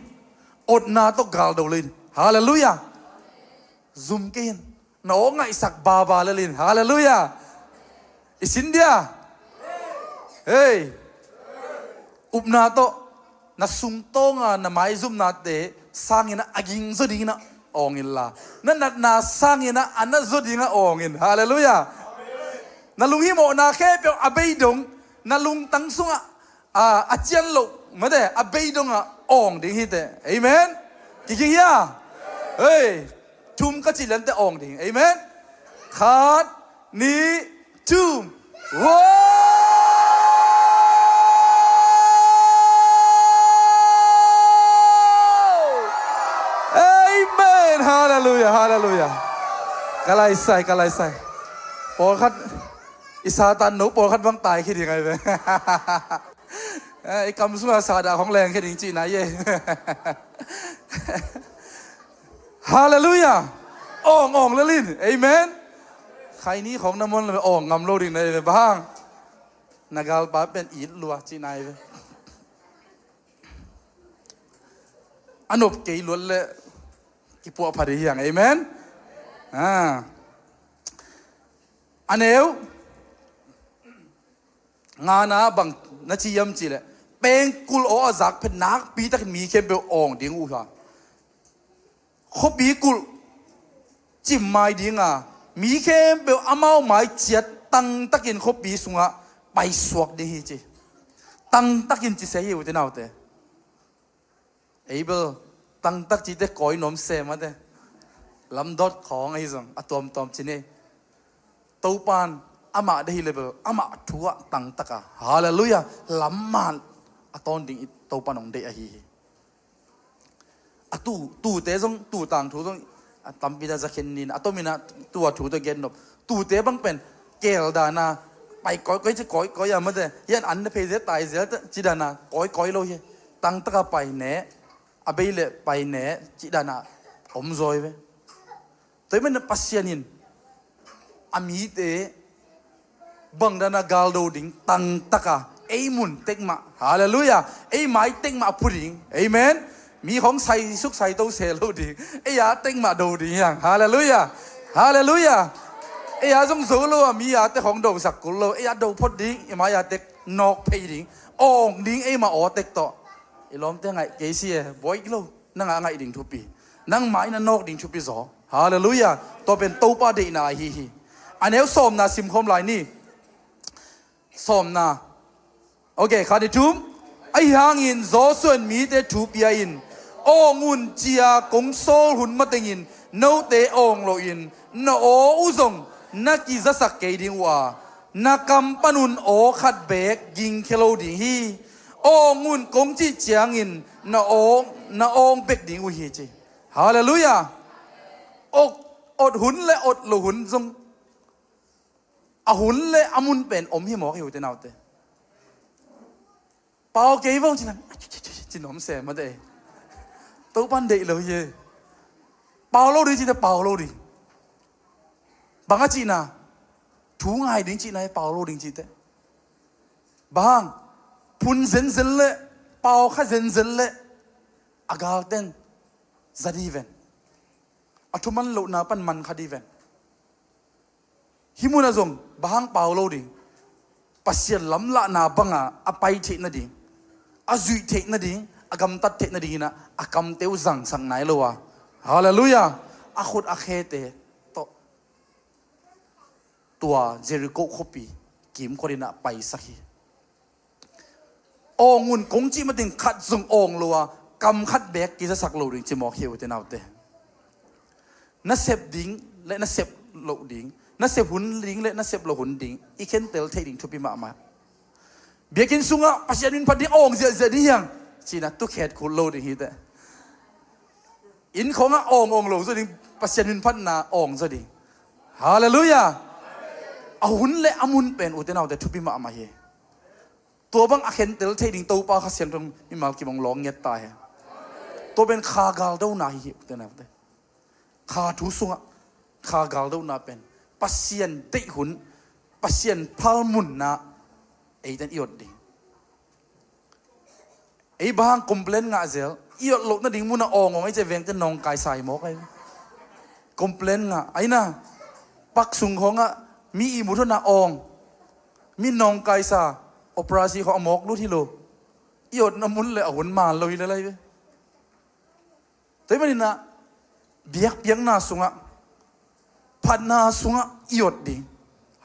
อดนาตกกาลโดลินฮาเลลูยาซุมกินน้องไงสักบาบาเลลินฮาเลลูยาอิสินเดียเฮ้ยอุปนาโตนัสุงโตงานาไมซุมนาเตสร้างยินะอากิงซดิงนะอองอินลานั่นนาสร้างยินะอันนั้นซดิงนะอองอินฮาเลลูยานาลุงฮิโมนาแค่เปียวอเบยดงนาลุงตั้งสุงอาเจียนโลมาเดอเบยดงอองดิ่งฮิเตเอเมนกิยาเฮ้ยทุมก็จิเลนแต่อองดิ่งเอเมนขาดนี้ทุมว้าฮาเลลูยาฮาเลลูยากะไลใส่ปอคัดอิสาตันหนูปอคัดวังตายคิดยังไงเว้ยไอ้คำสุ่มสาดาของแรงคิดจริงๆนะเย่ฮาเลลูยาอ่องละลินเอเมนใครนี้ของน้ำมันเลยอ่องงำโลดิ่งเลยบ้างนักกาลปาเป็นอีดลัวจีนายเว้ยอันนบเกยล้วนเลยกิปัวพอดีอย่างเอเมนอันเอวงานาบังนัชยมจีเลยเป็นกุลโออาจักเป็นนักปีตักมีเข้มเปอ่องดิ้งอู่ะขบบีกุลจิมไม่ดิ้งมีเข้มเปอามาไม่เจียดตั้งตักินขบบีสุงะไปสวกดีฮีจีตั้งตักินจีเสียอยู่ที่ไหนเตเอเบลตั้งตักจีเตก้อยนมเสมาเตลำดอดของไอ้สังอะตอมจีเน่ตูปานอามาได้เลเบลอามาทัวตั้งตักฮาเลลูยาลำมันอะตอนดิ่งตูปานองเดอะฮีอะตูเตซงตูต่างทูซงตัมปิดาจะเข็นนินอะตอมินะตัวทูตะเกนนบตูเตบังเป็นเกลดานาไปก้อยจะก้อยมาเตยันอันเพเซตายเสียจีดานาก้อยโลเยตั้งตักไปเน่อเบยเลไปเน่จีดานาอมซอยเว้แต่มันปัสยานินอามีเตบังดานากาลโดดิ่งตั้งตักเอมุนเต็กมาฮาเลลูยาเอไม้เต็กมาพูดดิ่งเอเมนมีของใส่สุกใส่โตเซลดิ่งเอยาเต็กมาโดดิ่งอย่างฮาเลลูยาฮาเลลูยาเอยาจงสูโลมียาเต็กของโดสักกุลโลเอยาโดพดดิ่งเอมายาเต็กนอกเพยดิ่งโอ่งดิ่งเอมาอ๋อเต็กต่อไอ้ล้อมเต็งไงเกษียบอยกิโลนั่งไงดิ่งทุปีนั่งไม้นั่งนอกดิ่งทุปีสอฮาเลลูยาตัวเป็นตูปาดีนาฮีอันนี้สมนาซิมคมลายนี่สมนาโอเคข้าดิทุมไอ้หางอินโซส่วนมีแต่ทูปีอินโองุนเจียกงโซลหุ่นมาเตงินโนเตองโลอินโนโออุซงนักกิจสักเกดิงว่านักกำปนุนโอขัดเบกยิงเคโลดิฮีโองุนกงจีเจียงอินโนองเบกดิงอุฮีจีฮาเลลูยาอดหุ่นและอดหลุหุ่นซงอาหุ่นและอามุนเป็นอมหิมอกอยู่ที่นาวเตเปล่าเกย์ว่าจีนันจีนอมเสมาเตตัวปันเดเลยเย่เปล่าโลดีจีแต่เปล่าโลดีบางจีน่ะถูง่ายดิ้งจีน่ะเปล่าโลดิ้งจีเตบางพุนเซนเซนเล่เปล่าข้าเซนเซนเล่อากาเต้นซาดีเวนอ ทุมันโลนาปันมันคดีเวนฮิมุนาจงบางเปล่าโลดิปัสเซียนล้ำละนาบังอาไปเทนดิอาจุยเทนดิอากำตัดเทนดินะอากำเตวจังสังไหนโลวะฮาเลลูยาอาขุดอาเคเตโตตัวเจริโกคบีกิมคนน่ะไปสักทีองุนกงจีมาถึงขัดจงองลัวกำขัดแบกกิจสักโลดิจิมอกเหี่ยวเตนเอาเตนัสเซบดิ้งและนัสเซบโลดิ้งนัสเซบหุ่นดิ้งและนัสเซบโลหุ่นดิ้งอีเคนเตลเทดิ้งทุบปีมาเบียกินสุงะปัจจัยนินพัดดิ้งองเจดิ้งยังจีน่ะตุกเขตคุณโลดิ้งฮีเตอินขององโลจดิ้งปัจจัยนินพัดนาองจดิ้งฮาเลลูยาอาหุ่นและอามุนเป็นอุตนาแต่ทุบปีมาเฮตัวบางอาเคนเตลเทดิ้งตัวป้าข้าเสียงตรงมีมากี่มองร้องเงียตายตัวเป็นคากาลเดาหนาฮีอุตนาแต่ขาทุสุงะขากาลดูน่าเป็นปัสเซียนติหุนปัสเซียนพัลมุนนะไอ้ดันอีอดดิ่งไอ้บางคอมเพลนงาเซลอีอดหลบนั่นดิ่งมุนองไอ้เจเวงจะนองกายใส่หมอกไอ้คอมเพลนงาไอ้น่ะปักสุงของอ่ะมีอีมุทนาองมีนองกายซาโอปราซีของอมอกรู้ที่โลอีอดน้ำมุนเลยเอาหุ่นมาเลยอะไรไปแต่ไม่ดีนะเบียกเบียงนาสุงะพัดนาสุงะอีอดดิ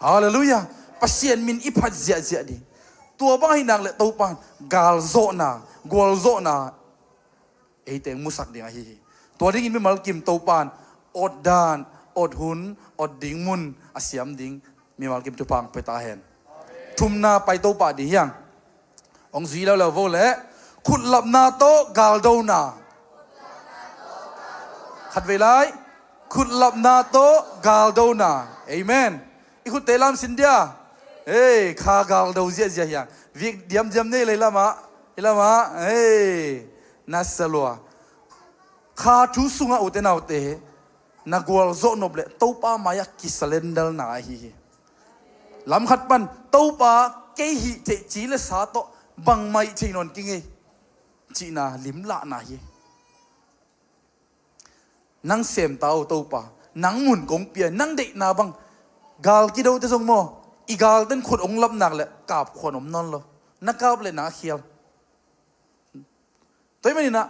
ฮาเลลูยาปัสเซียนมินอีพัดเจียเจียดิตัวบ้าให้นางเละตัวปานกาลโซนากวลโซนาไอเตงมุสักดิงไอฮีตัวดิ้งอินไม่มาลกิมตัวปานอดดานอดหุนอดดิ้งมุนอาเซียมดิ้งมีมาลกิมตุปังไปตาเห็นทุมนาไปตัวปาดิยังองซีแล้วโวเละขุดหลับนาโตกาลโดนาขัดเวลาขุดหลับนาโตกาลโดนาเอเมนอีขุดเตลามสินเดียเอ้ข้ากาลโดเจียเจียยังวิกเดียมเนี่ยเลยละมาเอ้นัสลัวข้าทุสุงะอุเตนาอุเตนักวอลโซนบเลตัวป้ามายกิสเลนเดลนาฮีลำขัดปันตัวป้าเกหิเจจีเลสาโตบังไม่เชนนกิงเอจีน่าลิมละนาฮีนังเสียมตาตัวป่านังมุนกงเปียนังเด็กนาบังกาลกิโดเตสงโมอีกาลเต้นขดองลับหนักเลยกาบขวานอมนอนเลยนักกาบเลยนาเขียวตัวไม่นี่นะ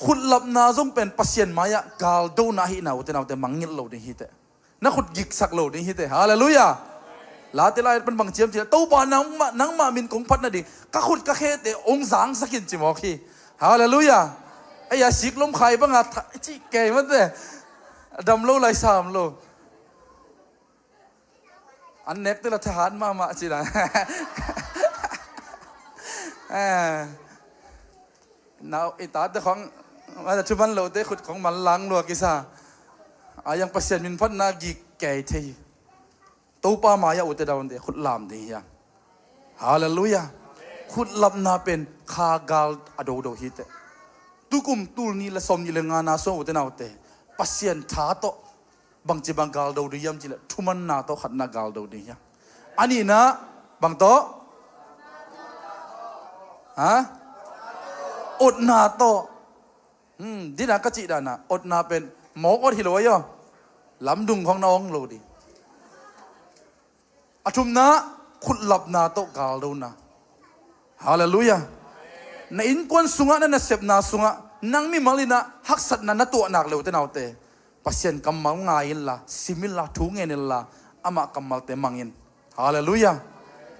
ขุดลับนาจงเป็นปัสเซียนมายะกาลโดนาฮินาอุตนาแต่มังเงินโลดิฮิเตนักขุดกิกสักโลดิฮิเตฮาเลลูยาลาเตลายเป็นบางเจียมเจียตัวป่านังมามินกงพัดนาดิกะขุดกะเคเตองสังสักินจิมอคีฮาเลลูยาไอ้ยาสิกลมไข่บ้างอ่ะจีเก๋มันเลยดำโลไหลสามโลอันเน็กตัวละทหารมาจีนะน่าอิตาแต่ของมาแต่ชุบันโลเตขุดของมันลังลัวกิซ่ายังเปอร์เซ็นต์มินพัดนากิเก๋ทีตัวป้ามายาอุตดาวันเดขุดลามดียังฮาเลลูยาขุดลับนาเป็นคากาลอโดโดฮิเตตุกุมตูนี่ละสมนี่ละงานาโซอุตนาอุเตปัสเซียนท้าโตบางจีบางกาลโดดิยามจีละทุมันนาโตขัดนากาลโดดิยามอันนี้นะบางโตฮะอดนาโตดินากะจิดานะอดนาเป็นหมอกอดฮิโลยอลำดุงของน้องโลดิอทุมนะขุดหลับนาโตกาลโดนะฮาเลลูยาในอินกวนสุงะนั่นเสพนาสุงะนังมีมาลินะฮักสัตนันตัวนักเลวเตนเอาเตปัสเซียนกำมังง่ายละซิมิลาทุงเงินละอามากัมมัลเตมังเงินฮาเลลูยา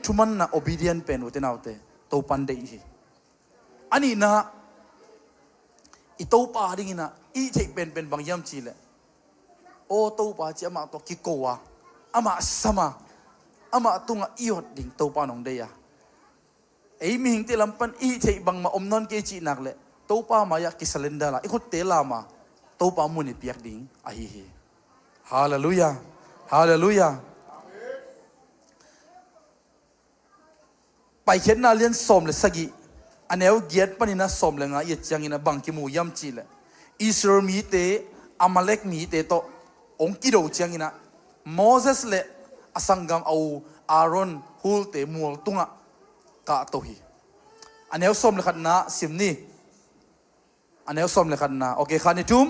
ทุมันนะ obedient เป็นเตนเอาเตตัวปันเดอีอันนี้นะอีตัวป่าดิ่งนะอีเทเป็นบางยามจีเลยโอ้ตัวป่าจะมาตัวกิโกวะอามาสมาอามาตุงอีอดดิ่งตัวป่านองเดียไอ้มิงเตลัมปันอีเทบังมาอมนอนเกจีนักเลยตัวป้ามายากิสเลนดาละอีกคนเตลามาตัวป้ามุนีเปียกดิ่งไอ้เฮฮาเลลูยาฮาเลลูยาไปเขียนนาเลียนสมเลยสักอันนี้เอาเกียรติปนินะสมเลยงะเอียดจังอินะบังกิมูยำจีเลยอิสราเอลมีเตอามาเล็กมีเตโตองกิโดจังอินะโมเสสเลอสังกัมเอาอารอนฮูลเตมัวตุงะกะโตฮีอันนี้เอาสมเลยขันนะสิมนี่อันนี้เอาสมเลยขันนะโอเคขันนี่ทุ่ม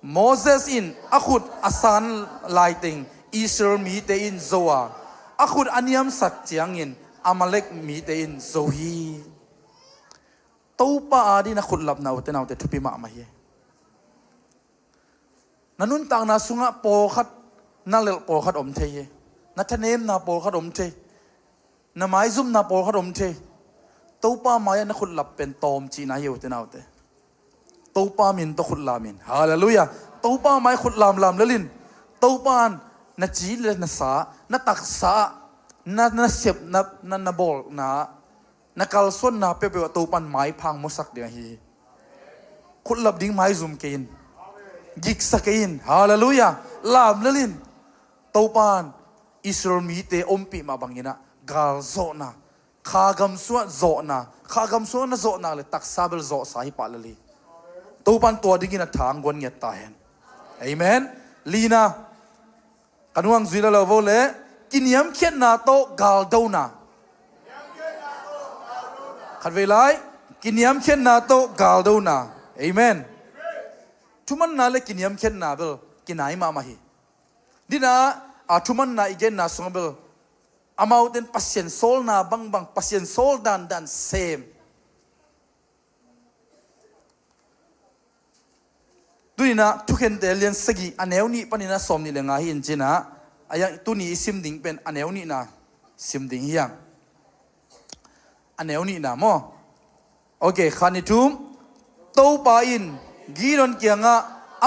Moses in akhut asan lighting Israel mi te in zoa akhut aniam sak chiang in Amalek mi te in zohi topa adi na khut lap na ute na ute thupi ma hi nanun tang na sunga po khat na lel po khat om the na thanem na po khat om the na mai zum na po khat om the topa maya na khut lap pen tom chi na hi ute na ute topa min to khut lamin hallelujah topa mai khut lam lelin topan na chi le na sa na tak sa na sep na bol na kalson na pe topan mai phang mosak dia hi khut lap ding mai zum kein gik sakein hallelujah lam lelin topan Israel mi te ompi ma bangina gal zo na khagam suwa na zo na le tak sabel zo sa hi pa lali topan to dingina thang gon nge ta hen amen lina kanuang zila lo vole kiniam khet na to gal do na khat ve lai kiniam khet na to gal do na amen thuman na le kiniam khet na bel kinai ma ma hi dina a thuman na igen na song bel amau ten pasien sol na bang pasien sol dan same duina thuken delian sagi aneu ni panina somni lenga hi inchina ayang tuni sim ding pen aneu ni na sim ding hiang aneu ni na mo okay khani thum to pa in giron kianga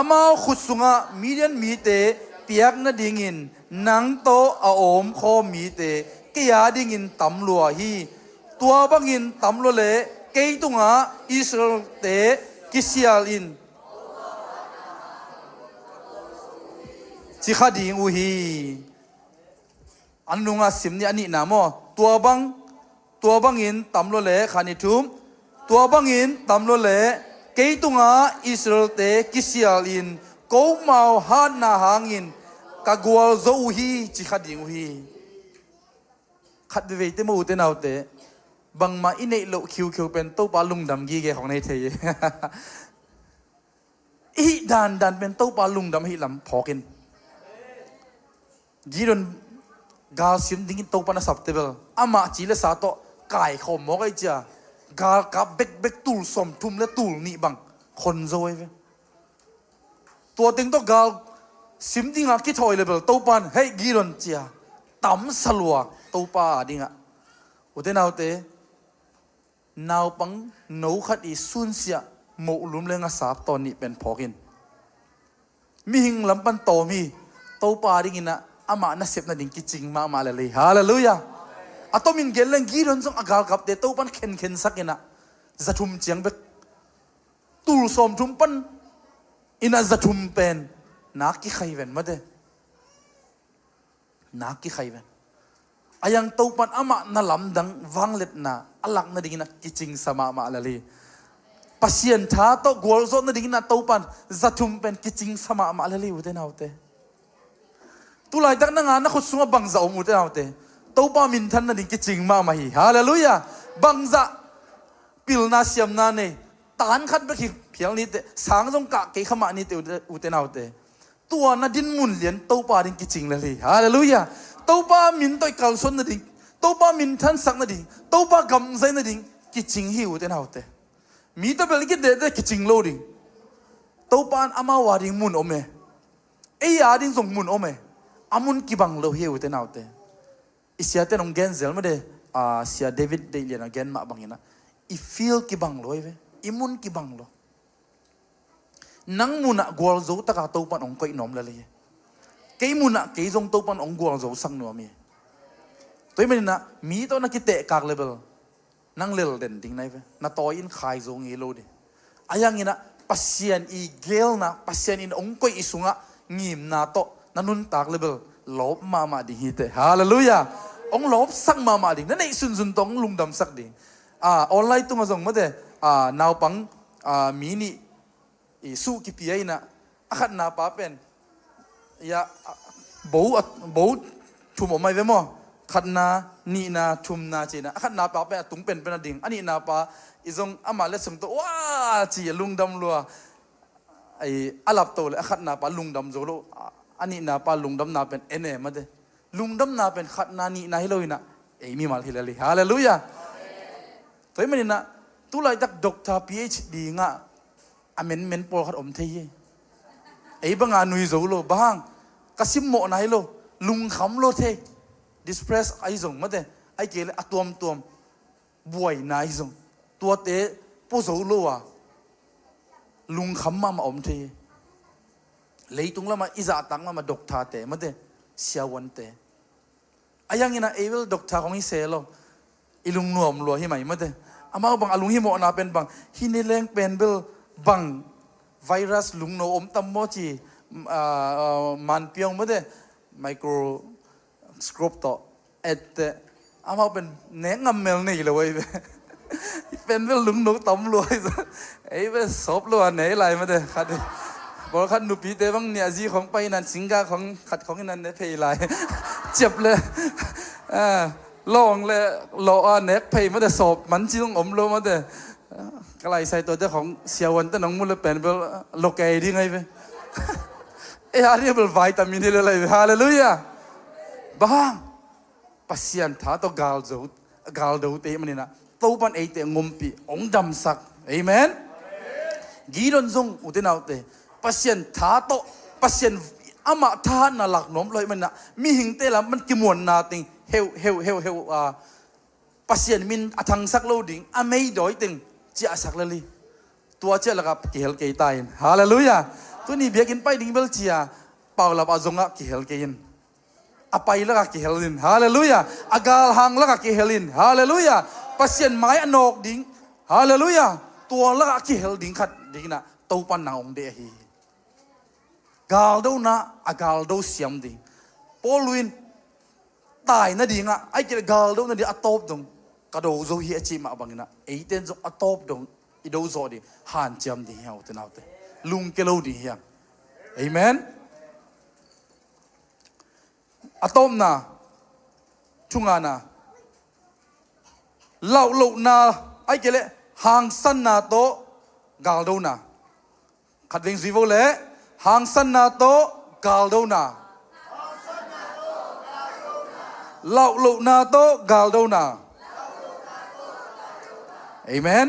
amao khusunga million mi te piak na dingin nang to a om kho mi te kya dingin tamlua hi tua bangin tamlo le keitunga Israel te kisial in chi khading u hi anunga simni ani na mo tua bang in tamlo le khani thum tua bang in tamlo le keitunga Israel te kisial in ko mau han na hangin kagwal zo u hi chi khading u hi khat ve te mo te nau te bang ma inei lo khiu pen to pa lung dam gi ge hong nei the i dan pen to pa lung dam hi lam phokin giron gal sim dingin to pa na subtable ama chi le sa to kai khom mo kai cha gal ka bek tul som thum le tul ni bang khon zoi ve tua ting to gal sim dinga ki thoi level to pan hey giron chia tam salwa to pa dinga uten autte naw pang no khat i sun sia mo lum lenga sap to ni pen phokin mi hing lam pan to mi to pa dingina ama na sep na ding ki ching ma le hallelujah atomin geleng giron jong agal kap te to pan khen sakina zathum chiang bek tul som thum pan ina zathum pen na ki khaiven made na ki khaiven ayang to pan ama na lam dang wanglet na alak na ding na kiching sama ma lali pasien tha to gol zo na ding na to pan zathum pen kiching sama ma lali uten autte tu lai tak na nga na khut sunga bangza om uten autte to pa min than na ding kiching ma hi hallelujah bangza pil na siam na ne tan khat be khi phial ni te sang jong ka ke khama ni te uten autte tua na din mun lian to pa ding kiching lali hallelujah to pa min toy kal son na ding to pa min than sak na ding to pa gam zai na ding kiching hi uten autte mi to bel ki de kiching lo ding to pan ama wa ding mun ome e ya ding jong mun ome amun ki bang lo hi uten autte isia te nong gen zel ma de sia David de lian again ma bangina I feel ki bang lo ve imun ki bang lo nang muna gwal zo taka to pan ong koi nom la le kei muna kei jong to pan ong gwal zo sang no mi toy men na mi to na kite kak level nang lel den ding nai ve na to in khai zo ngi lo de ayang ina pasien I gel na pasien in ong koi isunga ngim na to nanun tak level lop ma di hite hallelujah ong lop sak ma ding na nei sun tong lungdam sak ding online tu ngazong made naw pang mini isu ki pi na akhat na pa pen ya bo thum omai ve mo khat na ni na thum na che na akhat na pa pe tung pen ding ani na pa izong ama le sum to wa chi lungdam lua ไอ้อาลับโตเลยขัดนาปาลุงดำโจโลอันนี้นาปาลุงดำนาเป็นเอเนมาเดลุงดำนาเป็นขัดนานี่นาฮิโลอินะเอ้มีมาฮิลลีฮาเลลูยาตัวมันนี่นะตุลายตักด็อกเตอร์ PhD งะอเมนเมนปอลขัดอมเทียไอ้บางงานนุยโจโลบางกสิมโมนาฮิโลลุงขำโลเทดิสเพรสไอซงมาเดไอเกลอตัวมบวยนายซงตัวเตะปูโซโลอะลุงขำมาอมเทเลยตรงละมาอิจาตังมาด็อกเตอร์เตมาเดเสียวันเตอายังงี้นะเอวิลด็อกเตอร์ของอิเซโลอีลุงหนวมลัวให้ไหมมาเดอามาบางอลุงฮิโมนาเป็นบางฮินเล่งเป็นเบลบางไวรัสลุงโนอมตัมโมจีมันเปียงมาเดไมโครสโคปต่อเอ็ดอามาเป็นเนื้องำเมลนี่เลยเว้ยเป็นเรื่องลุงหนูต้มรวยไอ้เป็นศพรวยไหนอะไรมาเด้อขัดบอกขัดหนูปีเตบังเนี่ยจีของไปนั่นสิงกาของขัดของนั่นเนี่ยเพย์ไรเจ็บเลยลองเลยรอเน็กเพย์มาเด้อศพมันจีต้องอมโลมาเด้อกลายใส่ตัวเจ้าของเสียวันแต่น้องมุลเป็นเป็นโลกเอดีไงไปไอ้ฮาร์ดเป็นวิตามินนี่เลยฮาเลลูยาบ้างปัสยันท่าตัวกาลดูเตมันนี่นะตัวปันไอเตงมปีองดำสักเอเมนกีดอนซงอุตนาวเตปัสยันท่าโตปัสยันอามาท่าน่าหลักน้อมเลยมันนะมีหิงเตละมันกิมวนนาติงเฮวปัสยันมินอทังสักโลดิงอเมย์ดอยติงเจ้าสักเลยตัวเจ้าละกับเกลเกยตายฮาเลลูยาตัวนี้เบียกินไปดิงเบลเจียเป่าลับอาจงะเกลเกยินอภัยละกับเกลินฮาเลลูยาอากาลหังละกับเกลินฮาเลลูยาปัสยันไม้อนอกดิ่งฮาเลลูยาตัวละกับเกลดิ่งขัดดิ่งนะตัวปันนางองเดียฮีกาลดูนะอากาลดูเสียมดิ่งปอลวินตายนะดิ่งอ่ะไอ้เกลกาลดูนะดิ่งอัตบดงกระโดดโซฮีจิมาบังนะไอ้เต้นจงอัตบดงอีดูโซดิหันจำดิ่งเฮาตัวนั้นเตลุงเกลูดิ่งเฮียเอเมนอะตอมนาชุงานาเหล่าลูกนาไอ้เกลหางสันนาโตกาลโดนาขัดเวงซีโวเล่หางสันนาโตกาลโดนาเหล่าลูกนาโตกาลโดนาเอเมน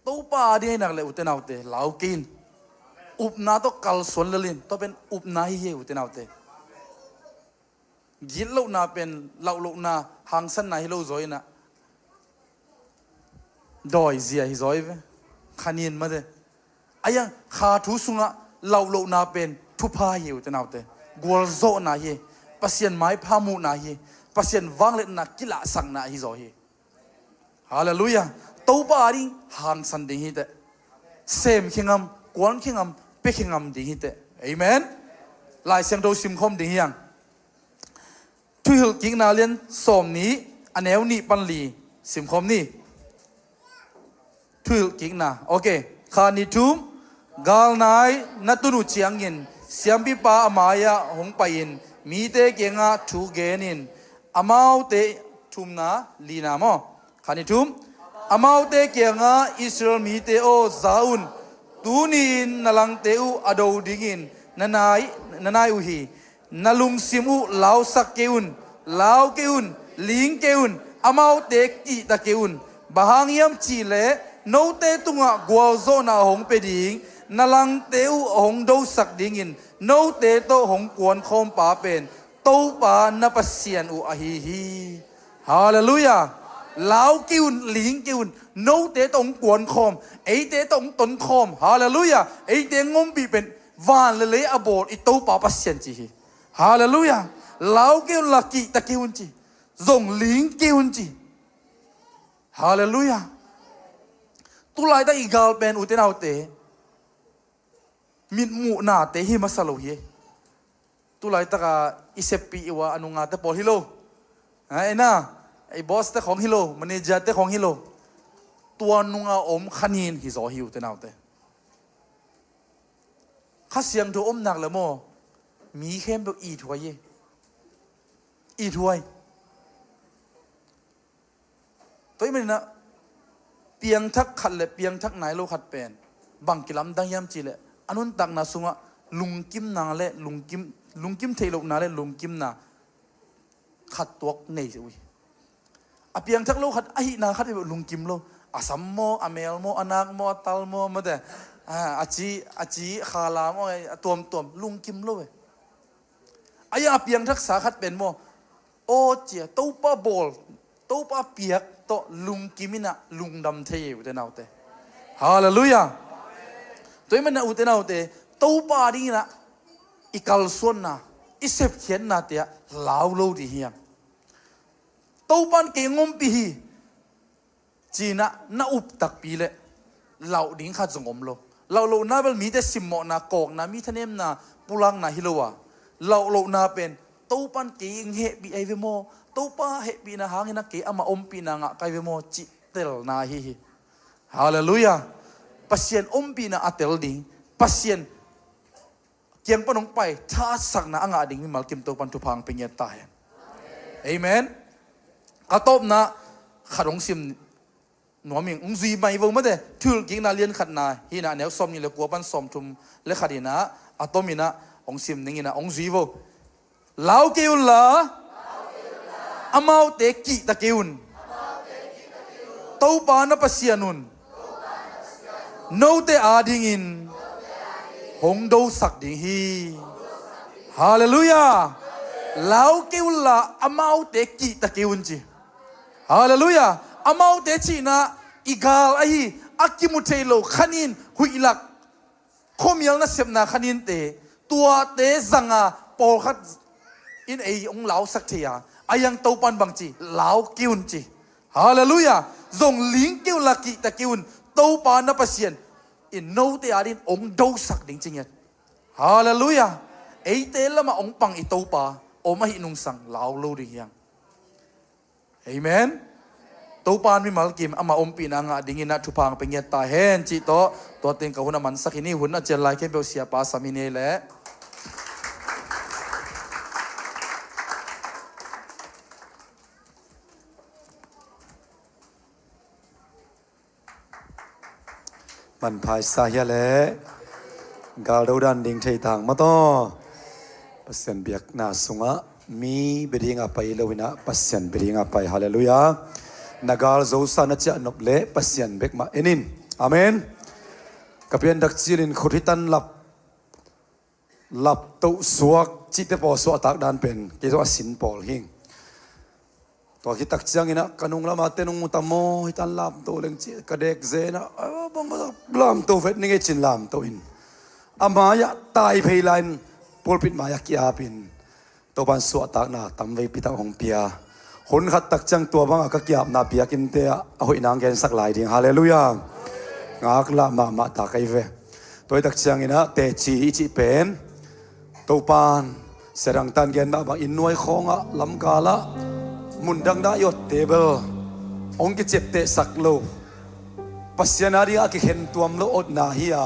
ตัวป้าดีให้นักเลยอุตนาอุเตเหล่ากินอุปนาโตกัลสวนลินตัวเป็นอุปนาฮิเยอุตนาอุเตยินลูกนาเป็นเหล่าลูกนาหางสันนาฮิโลซอยนะดอยเสียฮิซอยเวขันีนมาเดอายังขาทุสุงะเหล่าลูกนาเป็นทุพาเยวแต่นาเตกวลโซนาเยปัสยันไม้พามูนาเยปัสยันวางเล็ดนากิลาสังนาฮิซอยฮาเลลูยาตัวบาริหางสันดิ่งฮิเตเซมขิงอัมกวนขิงอัมเปขิงอัมดิ่งฮิเตเอเมนลายเสียงโดซิมคอมดิ่งยังทุยหลกิงนาเลียนสมนี้อันเอวนี่ปันลีสิมคมนี่ทุยหลกิงนาโอเคขานิทุมกาลนายนัตุนุเชียงยินเสียมพิปาอมายาหงไปยินมีเตเกงาทูเกนินอมาวเตทุมนาลีนามอขานิทุมอมาวเตเกงาอิสราเอลมีเตโอซาอุนตูนีนนลังเตอูอโดดิงินนานายอุฮีนาลุงซิมูลาวสักเกอุนลาวเกอุนลิงเกอุนอามาวเตกิตะเกอุนบางยามจีเลโนเตตุงะกัวโซนาหงเปดิงนาลังเตอุหงโดสักดิงินโนเตโตหงกวนคอมปาเป็นโตปานาปัสเซียนอุอะฮีฮีฮาเลลูยาลาวเกอุนลิงเกอุนโนเตโตหงกวนคอมไอเตโตหงตนคอมฮาเลลูยาไอเตงงปีเป็นวานเลยอโบดไอโตปาปัสเซียนจีฮาเลลูยาลาวเกอุนลักกี้ตะเกอุนจีซงลิงเกอุนจีฮาเลลูยาตุลายตาอีกาลเป็นอุตนาอุเตมิดมูนาเตหิมาสโลเยตุลายตากาอิเซปีว่าอนุงาเตปอลฮิโลไอ้น่ะไอ้บอสเตของฮิโลมันเนจาเตของฮิโลตัวนุงาอมขณีนฮิโซฮิวเตนาอุเตข้าเสียงตัวอมหนักเลยโมมีเข้มแบบอีถวยอีถวยตัวนี้มันนะเปียงทักขัดเลยเปียงทักไหนโลขัดเป็น บังกิลำดังยามจีเลอนุนตักนาสุงะลุงกิมนาเลลุงกิมเทลกนาเลลุงกิมนาขัดตัวในสิวิอเปียงทักโลขัดไอ้นาขัดลุงกิมโลอาสัมโมอเมลโมอนักโมตัลโมมาแต่อาจีคาลาโมตัวลุงกิมโลเว้ไอ้อเปียงทักษาขัดเป็นโมโอเจียตู้ป้าบอลตู้ป้าเปียกโตลุงกิมินะลุงดำเทวเตนาเตฮาเลลูยาตัวมันนะอุเตนาเตตู้ป้าดีนะอีกัลส่วนนะอีเสพเขียนนะเตียลาวโลดีเฮียงตู้ป้านเกงงปีจีน่ะน่าอุบตักปีเลยเหล่าดิ้งขัดสงมโลเราโลน่าเป็นมีแต่สิมโมนากอกนะมีทะเนมนะปุลังนะฮิโลวะเราโลน่าเป็นตู้ป้านเกงเฮบีไอเวโมตู้ป้าเฮบีนะหางนะเกอามาอมปีนางะไกเวโมจิเตลนาฮิฮาเลลูยาปัสเซียนอมปีนะอัตเตลดิ้งปัสเซียนเกียงปนงไปท้าสักนะอ่างดิ่งมีมัลกิมตัวปันทุพังเป็นเงียตายเอเมนกระตบนะขัดองซิมหนัวมิงองซีไม่วงไม่ได้ทุลกิงนาเลียนขัดนาฮีน่ะแนวซอมนี่เลยกลัวปันซอมทุมเลยขัดนะอะตอมินะองซิมนี่นะองซีวลาวเกี่ยวละอามาเตกิตะเกี่ยวเต้าปานะปัสยานุนโนเตอาดิ่งินหงดูสักดิ่งฮีฮาเลลูยาลาวเกี่ยวละอามาเตกิตะเกี่ยวจีฮาเลลูยาอามาเตจีนะอีกาลไออักกิมุเทโลขันินหุยลักคมยัลนะเสพนาขันินเตตัวเตสังอาปอลขัดอินไอองลาวสักเทียอายังเต้าปันบังจีลาวเกี่ยวจีฮาเลลูยาจงลิงเกี่ยวลักกิตะเกี่ยวเต้าปานนับเสียนอินโนเตอาดินองดูสักดิ่งจริงยันฮาเลลูยาไอเตละมาองปังอิเต้าปาโอมาหินุงสังลาวโลดิยังเอเมนตัวปานมีมัลกิมอามาอมปีนังดิ่งนัดทุพังเป็นเงียตาเฮนจิโตตัวเต็งกับหุ่นมันสักนี้หุ่นอาจจะไล่แค่เบลเสียปาสามินเนแหละมันภายสายแหละกาลดันดิ่งใจต่างมาต่อปัสยันเบียกนาสุงะมีเบริงอภัยเลวินะปัสยันเบริงอภัยฮาเลลูยานากาลโจสานะจะนบเละปัสยันเบกมาเอนินอาเมนกับเพียนดักจิลินขุริตันหลับตุสวกจิตเตปอสวตักดานเป็นเกี่ยวกับสินปอลหิงตัวคิดตักจังอินะกันุงละมาเตนุงมุตามโมฮิตันลามตัวเล็งจิกระเดกเซนะบังบังลามตัวเวทนี่ไงจินลามตัวอินอามายะตายเพลันปูปิดมายะกิอาปินตัวบันสวตักนาตำเวปิตักของเปียคนขัดตักจังตัวบังก็กิอาบนาเปียกินเตะเอาหินางแกนสักหลายดิ่งฮาเลลูยางากละมาตาไกเวตัวตักจังอินะเตจีอิจิเป็นตัวปานเสดังตันแกนนาบังอินนวยของอะลำกาละมุนดังได้ยอดเทเบิลองค์เจ็บเตะสักโลปัสยานาดีอากิเห็นตัวมโลอดนาเฮีย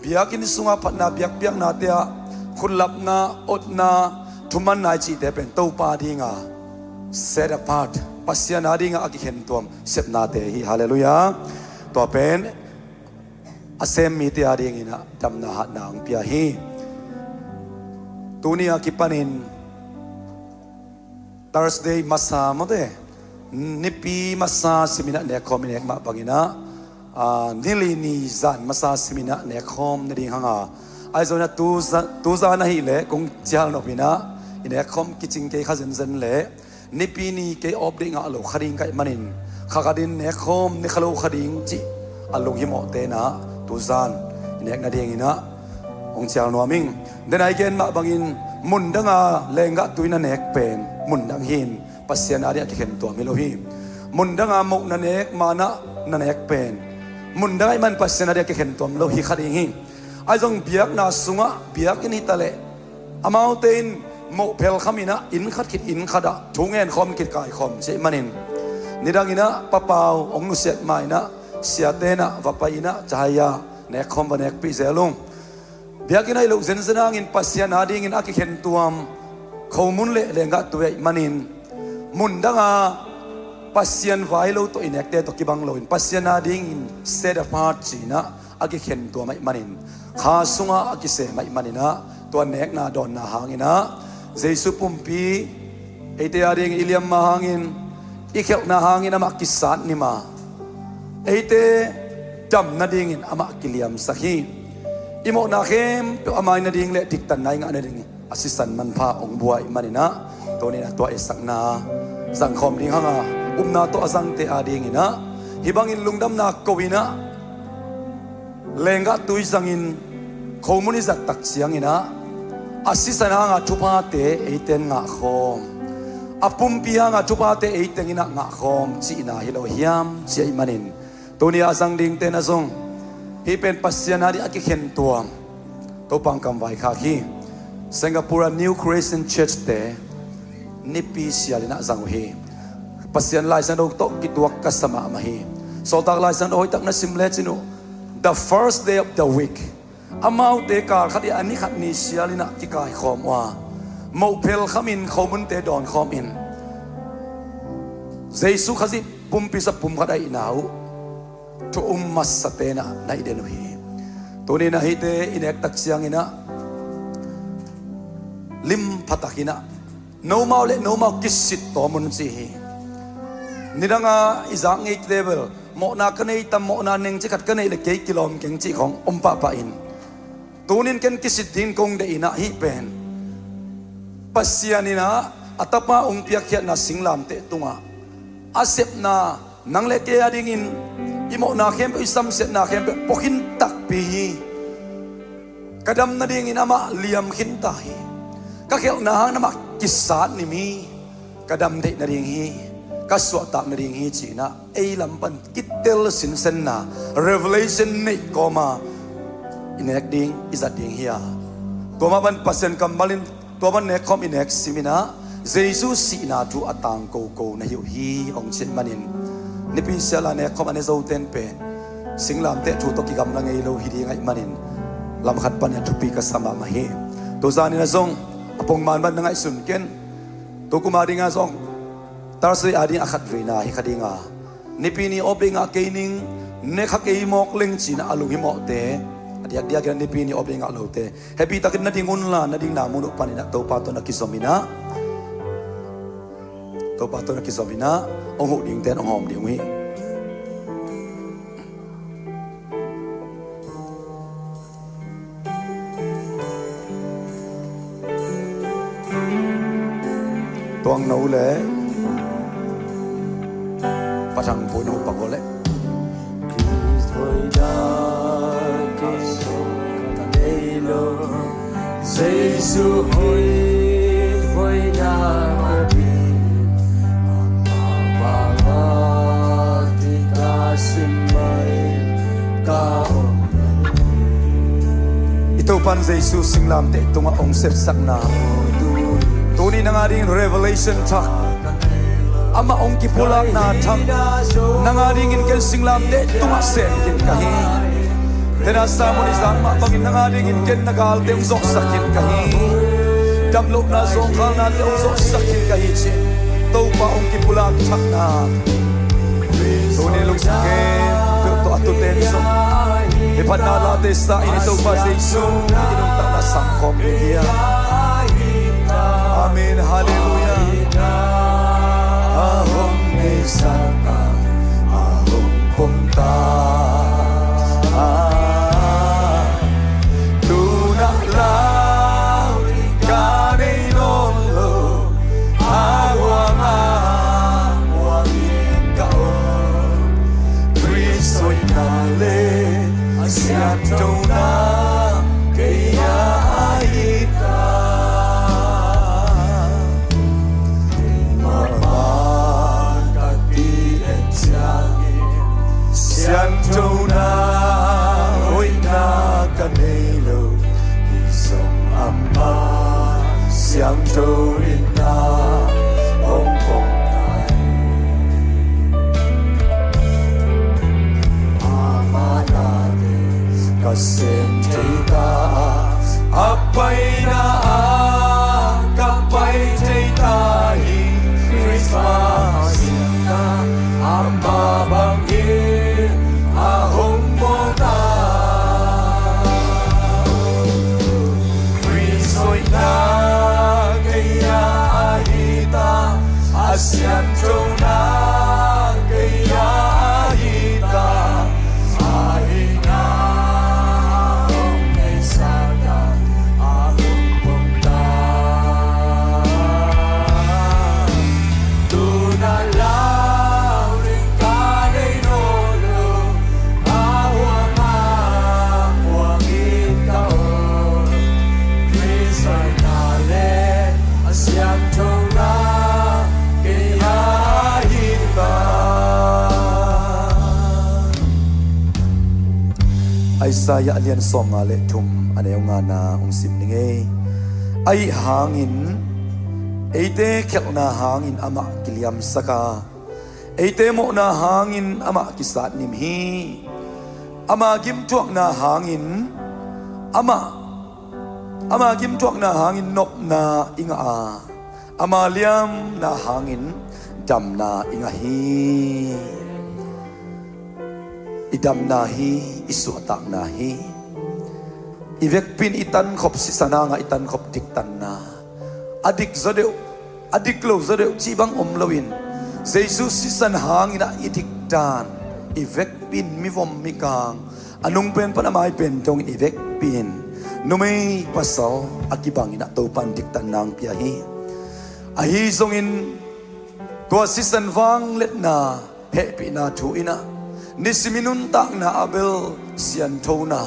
เบียกินสุงาพัดนาเบียกเบียกนาเตียคุณหลับนาอดนาทุมันนายจีเตเป็นตัวปาดีงาเซดพาร์ตปัสยานาดีงาอากิเห็นตัวมเสพนาเตฮีฮาเลลูยาตัวเป็นอาเซมมีเตียดีงินะดำนาหัดนางเปียฮีตัวนี้อากิปันินThursday masa mo de nipi masa semina ne kom ne ma bangina nili ni zan masa semina ne kom ne ding hanga ai zona tu za na hi le kong chal no pina ine kom kiching ke khazen zen le nipi ni ke obding a lo kharing kai manin khakadin ne kom ne khalo kharing chi alo hi mo te na tu zan ine na ding ina ong chal no ming den ai gen ma bangin mun danga lenga tuina nek pen mun dang hin pasyan ari ki khen to melohi mun danga mok na nek mana na nek pen mun danga man pasyan ari ki khen to melohi khari hi ai jong biak na sunga biak ni tale amautein mo pel khamina in khat kit in khada thungen khom kit kai khom che manin nidangina papau ong nu set mai na siatena vapaina chaya nek khom ba nek pi zelung biakin ay lo zenzenang in pasyan ading in akikhen tuam khomun le lenga tuwe manin mundanga pasyan vailo to inekte to kibang lo in pasyan ading in set apart china อากิเข็นตัวไม่มันินข้าสุงอากิเสไม่มันินะตัวเนกนาดอนนาหางินะเจสุปุ่มปีไอเตียดิงอิเลียมมาหางินอีเขวนาหางินอามากิสานนิมาไอเตจำนาดิ่งอามากิเลียมสักฮีอิโมนาเข้มตัวอามานาดิ่งเละดิกตันนายงานนาดิ่งอาศิสันมันพาองบัวอิมันินะตัวนี้นะตัวเอสักนาสังคมดิ่งหางานาตัวอาสังเตอาดิ่งนะฮิบังอินลุงดำนักกวินะเลงกะตุยสังอินคอมมูนิสัตตักเสียงอินะอาศิสันหางาชุปาเตเอเตนงะคอมอาปุ่มปีหางาชุปาเตเอเตนอินะงะคอมจีน่าฮิโลฮิยามจีอิมันินตัวนี้อาสังดิ่งเตนะซงฮิเป็นปัสยานาดิอากิเข็นตัวตัวปังกำไว้ข้าคีสิงคโปร์นิวคริสเตียนเชิร์ชเตนิปิเซียลินะจังฮีปัสยานไลสันโดโตกิตัวกัสมามาฮีโซตักไลสันโดตักนัสิมเลจินุ the first day of the week อามาอุเตกาขัดอันนี้ขัดนิเซียลินะกิกายขอมว่าโมเพลขมินขมุนเตดอนขอมินเจสุขจิปุ่มปิสปุ่มขัดไอหนาวทุกมัสสเตนะในเดนุฮีตัวนี้นะฮิเตอินเอกตักเสียงอินะลิมพัตักินะโนมาเลโนมากิสิตตัวมุนซีฮีนี่ดังอิจางเอกเลเวลโมนากันเอตัมโมนาเน่งจิกัดกันเอเลเกกิโลมเก่งจีของอมปะปะอินตัวนี้กันกิสิตดินคงเดอินะฮิเป็นปัสยานินะอัตปะองเปียกเขียนนาสิงลามเตตุงะอาเซปนานังเลเกียดิ่งอินอิโมนาเข้มอิสัมเสนาเข้มปกินตักปีกระดำนาดิ่งอินามาเลียมขินตายก็เขียวนาหางนามากิสานนิมีกระดำเดนาดิ่งฮีก็สวดตักนาดิ่งฮีจีนะไอลำปันกิตเตลสินเซนนา revelation นี่ก็มาอินเอกดิ่งอิสัดดิ่งฮีก็มาบันปัสเซนกัมบัลินตัวบันเนคคอมอินเอกซิมินะเจสุสีนาจูอัตังโกโกนะฮิวฮีองเชนมันินนิพิเซลาเนคคอมอันเนโซเทนเปสิงลามเตจูตกิกำลังเอโลฮิดีไงมันินลำขัดปัญญาทุปีกัสมามาฮีตัวจานินะซงอปงมันบันนังไอสุนเกนตัวกุมาริงาซงตาร์ซีอาดิงอาขัดเวนาฮิคดีงานิพินีอบิงอาเกนิงเนคักเอมอกเล็งจีน่าอลุหิมอเตอดียกเดียกันนิพินีอบิงอาโลเตเฮปีตักนัดดิงุนลานัดดิงนามุนุปันินะตัวปาตัวนักกิสมินะตัวปาตัวนักกิสมินะองหุดิ่งเตนองหอมดิ่งวิตัวงนูเลยปะทังปุยนูปะโกเลยito pan Jesus singlam te tunga ong set sakna tuni nangaring revelation tak ama ong kipulak na tak nangaring in kel singlam te tunga set kin kahi tena samon isang ma pagin nangaring in ken nagal te ong sok sakin kahi damlo na zong kal na te ong sok sakin kahi che to pa ong kipulak tak na tuni luksuke to atuten so ipanala te sa inito pa sa iso inong tak na sangkom niya amin hallelujah ahong nisata ahong punta tunak lang kaninolo awangan wangin kaon Kristo'y nale siyato na kaya ayita mapagkati ai saya alian som ngale thum ane nga na ong sim ninge ai hangin eite khelna hangin ama kiliam saka eite mo na hangin ama kisat nim hi ama gim tuak na hangin ama gim tuak na hangin nop na inga a ama liam na hangin dam na inga hi idam na hi isu tak na hi ivek pin itan khop si sana nga itan khop dik tan na adik zadeu adik lo zadeu chi bang om lowin Jesus si san hang ina idik dan ivek pin mi vom mi kang anung pen panamai pen tong ivek pin numei pasal akibang ina to pan dik tan nang pia hi ahi zongin tua si san wang let na happy na thu ina nisiminun tak na abel sian thona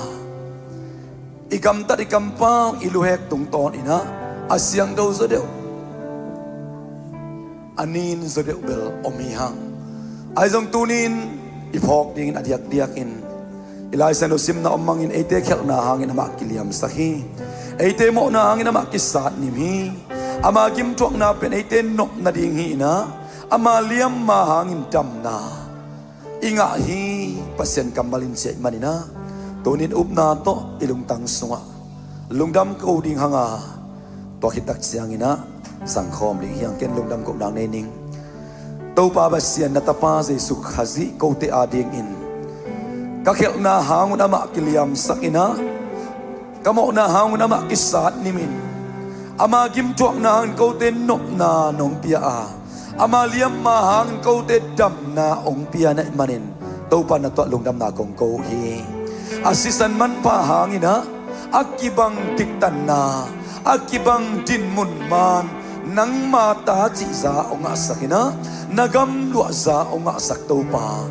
ikam tat ikam pang iluhek tung ton ina asyang do zodeu anin zodeu bel omihang aizong tunin iphok ding adiak diakin ilai san sim na omangin ete khel na hangin ama kiliam sahi ete mo na hangin ama kisat nimhi ama kim tuak na pen ete nop na ding hi na ama liam ma hangin dam na inga hi pasien kambalin se manina tonin upna to ilung tang sunga lungdam ko ding hanga to hitak siang ina sangkhom ding hiang ken lungdam ko dang nening to pa basian na tapa jesu khazi ko te ading in ka khel na hangun ama kiliam sakina kamo na hangun ama kisat nimin ama gim tuak na hang ko te nop na nong pia a ama liam ma hang ko te dam na ong pia na manin to pa na to lungdam na kong ko hi asisan man pa hangina akibang diktan na akibang dinmun man nang mata chi za ong asakina nagam lua za ong asak to pa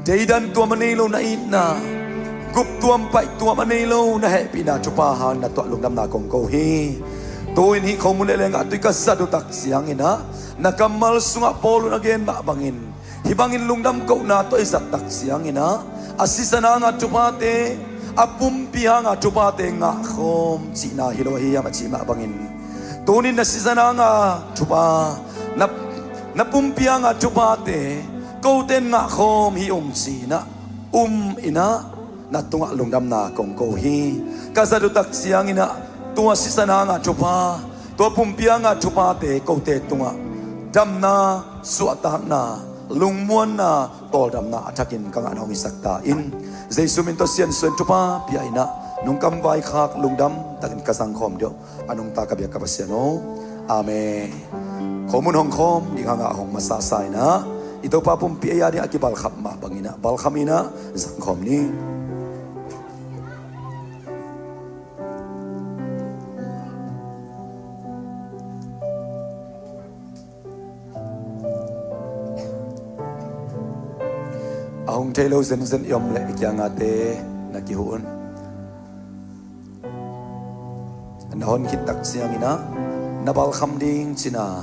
deidan tua manilo na ina gup tuam pai tua manilo na happy na chupa hang na to lungdam na kong ko hi tuin hi komuneleng atoy kasado tak siyang ina nakamal sunga polo na gen mabangin hibangin lungdam ko na to isat tak siyang ina asisana nga chupate apumpiha nga chupate nga khom china hilohiya ma chima bangin tunin na sisana nga chupa napumpiha nga chupate koten nga khom hi china ina na tunga lungdam na kong ko hi kasado tak siyang ina tua sisana nga chupa tua pumpia nga chupa te kote tunga dam na suata na lungmuan na tol dam na atakin kang anong isakta in jesu min to sian suen chupa pia ina nung kambai khak lungdam takin kasang khom dio anong ta kabya kapasiano amen khomun hong khom di nga hong masasay na ito pa pumpia ya di akibal khap ma bangina bal khamina sang khom ni ahong telo zen yom le ikyang ate nakihun nahon kitak siyang ina nabal khamding china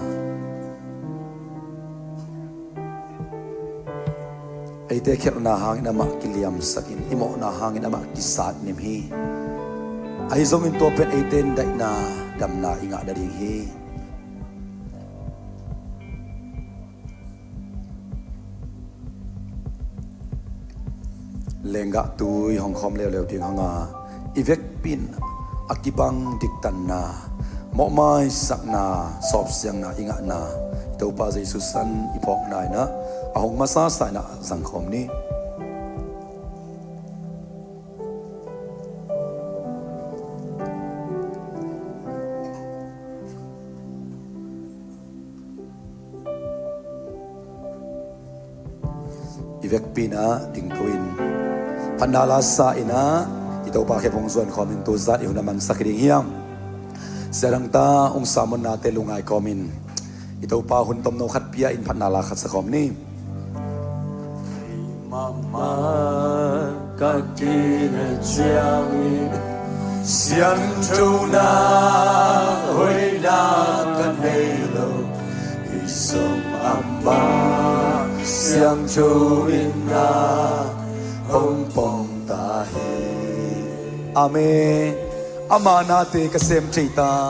aite khel na hangin ama kiliam sakin imo na hangin ama kisat nimhi ai zong in to pen aiten dai na dam na inga dading hi lenga tui hong khom leo ting hanga ivek pin akibang diktan na mo mai sak na sop siang na inga na to pa jesu san ipok nai na ahong masa sai na sang khom ni ivek pina ding tuin panala sa ina ito pa ke pong zuan komin to zat iho naman sa kiring hiyang serang ta samon nate lungay komin ito pa huntom no khat pia in panala khat sa kom ni mama kakine chiang sian tu na hoi na kanelo isong amba siang tu ina hong pong tahi Amen Amanate kasem chita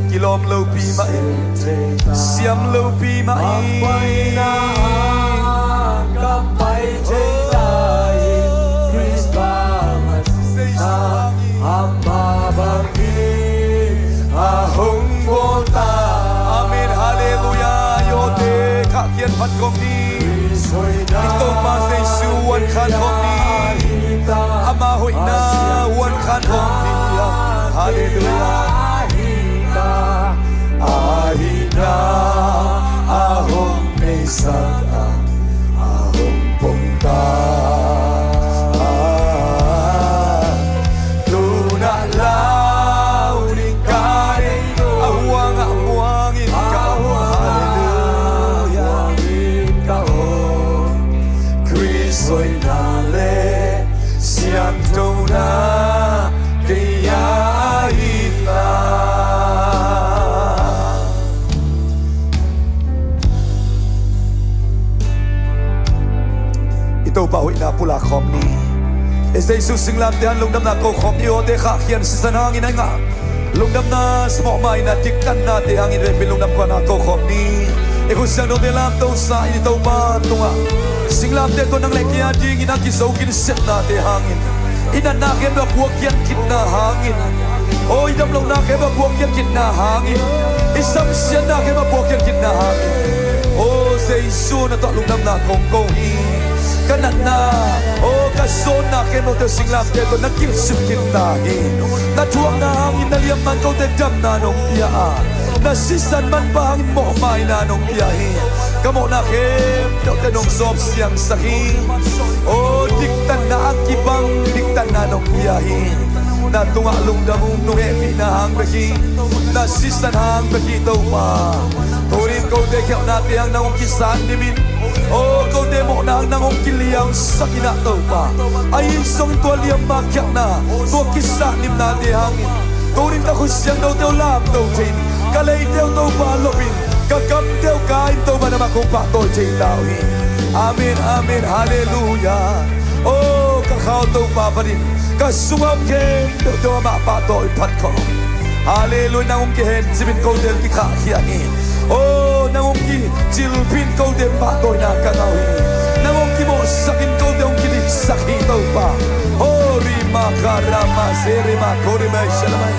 Kilom lo pi mai Siam lo pi mai Kapay chay Christmas Amabangin Ahong bota Amen Hallelujah Yote kakian pat kong ni Ito ma sa Isu wan kan kong ni Ama hoy na wan kan kong ni Hallelujah Ahina Ahong mesata Ahong pongka Tunalaw ni kare Ahuang amuangin ka Hallelujah Kristo'y nale Siyang tuna Kaya ita Ito pa huy na pula kom ni Esa Isus singlam tihan lungdam na ko kom ni o te kakyan si sanangin ay nga Lungdam na sumokmay na diktan na te hangin rin lungdam ko na ko kom ni Iko siyang no te lam to sa ito pa tunga Singlam te to nang lekya ding inakisaw kinisit na te hangin Inanakin na buwag yan kit na hangin O idam lang na kaya buwag yan kit na hangin Isam siya na kaya buwag yan kit na hangin O sa Isu na to lungdam na kong kohi Kanan na, o kason na kemo te singlam te to nakilsip kintahin Natuang na hangin na liyaman ko te dam na nung piyaa Nasisan man pa hangin mo may na nung piyahin Kamo na kem, daw te nung sob siyang sahin O diktan na ang kibang, diktan na nung piyahin Natunga lungdamong nung hepi na hang behin Nasisan hang behitaw pa Turin ko te kaya natin ang naong kisan nimin O kau demo na nangong kiliyang sa kinataw pa Ay isong tua liyang makyak na Tua kisah nim na di hangin Turing ta kusyang daw teo lam daw chin Kalay teo daw pa lopin Kagam teo kain daw ba naman kung pato chin tawin Amen, amen, hallelujah O kakao daw pa pa rin Kasungam kem daw daw mapato ipat ko Hallelujah nangong kihen Sibin ko del kikakiyangin Oh, nangongki jilpin kau de patoy na kanawi. Nangongki mo sakin kau de ongki sakito pa. Oh, rima karama serima korima shalamay.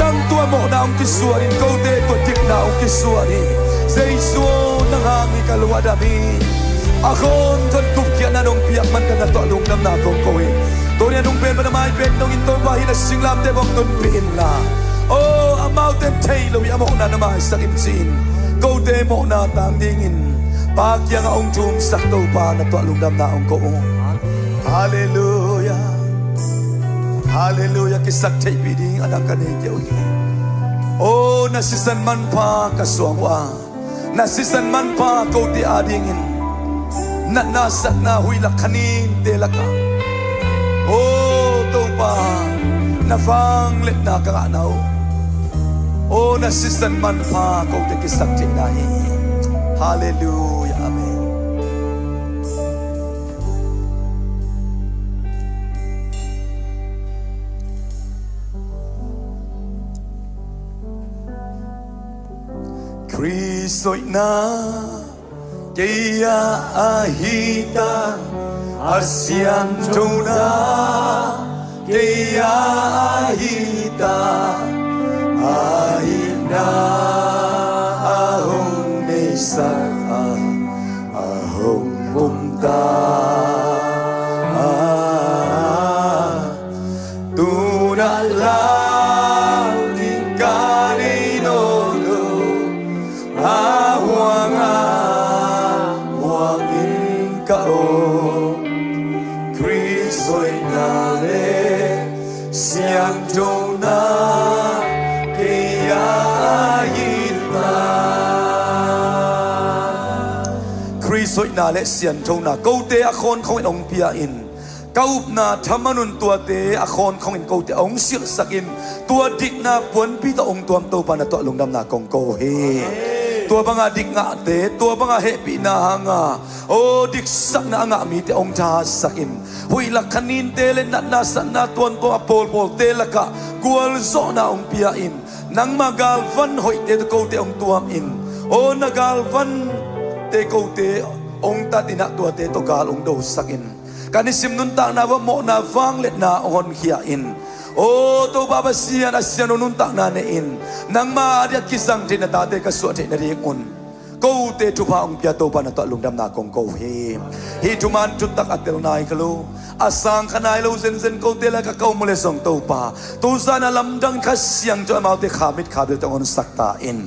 Nang tua mo na ongki suarin kau de totik na ongki suarin. Seiso nang hangi kaluadami. Akon kon kupkya na nong piyak man kana to alung nam na kong kowe. Tonya nung pen na may pen nong ito bahin na singlam de bong ton pin la. Oh, a mountain tail wi amo na namay sa kimsin. Kau demo na tandingin Pagya nga ong tum sakto pa na to alungdam na ang koong Hallelujah Hallelujah kisak chay biding anang kanigyaw Oh nasisan man pa kasuangwa Nasisan man pa kau ti adingin Na nasat na huila kanin telaka Oh to pa Nafanglit na kakanaw Oh, nasisan man pa kung tikisak tinahi. Hallelujah, amen. Kristo'y na kaya ahita asyanto na kaya ahita Ahina ahong nisaan ahong punta Tunalaw ni kaninolo Awangin kao Kristo'y nale siyang tuna Kristo'y nale siyan tong na Kau te akon kong inong piyain Kau na tamanun tua te akon kong in kau te ong sirsakin Tua dik na puan pita ong tuam to pa na to alungdam na kong kohe ตัวบังอาดิกงะเตตัวบังอาเฮปีนาหงาโอ้ดิกสักนะงะมีแต่องค์ชาสักินหุยลักขณินเตเลนัดนาสันนาตวนตัวโปลเตละกะกวลโซนาองเปียอินนังมากาลวันหอยเตตะโกเตองตัวอินโอ้นากาลวันเตโกเตองตัดินะตัวเตตกาลองโดสักินการนิสิมนุนตางนาวะโมนาฟังเลนาออนเขียอินโอ้ตัวบาบาเซียนอาเซียนนุนตางนาเนอินนังมาเดียกิสังเทนตาเตกสวดเทนเรียงอุนกูเตทุพาองเปียโตปานตะลุงดำนากงกูฮีทุมันจุดตักอัตเตลนายกลูอาสังขนายลูเซนเซนกูเตละกะกูมเลสงโตปาตูซานาลำดังขัสเสียงจอยมาเตขามิดขาเบลตงอนสักตาอิน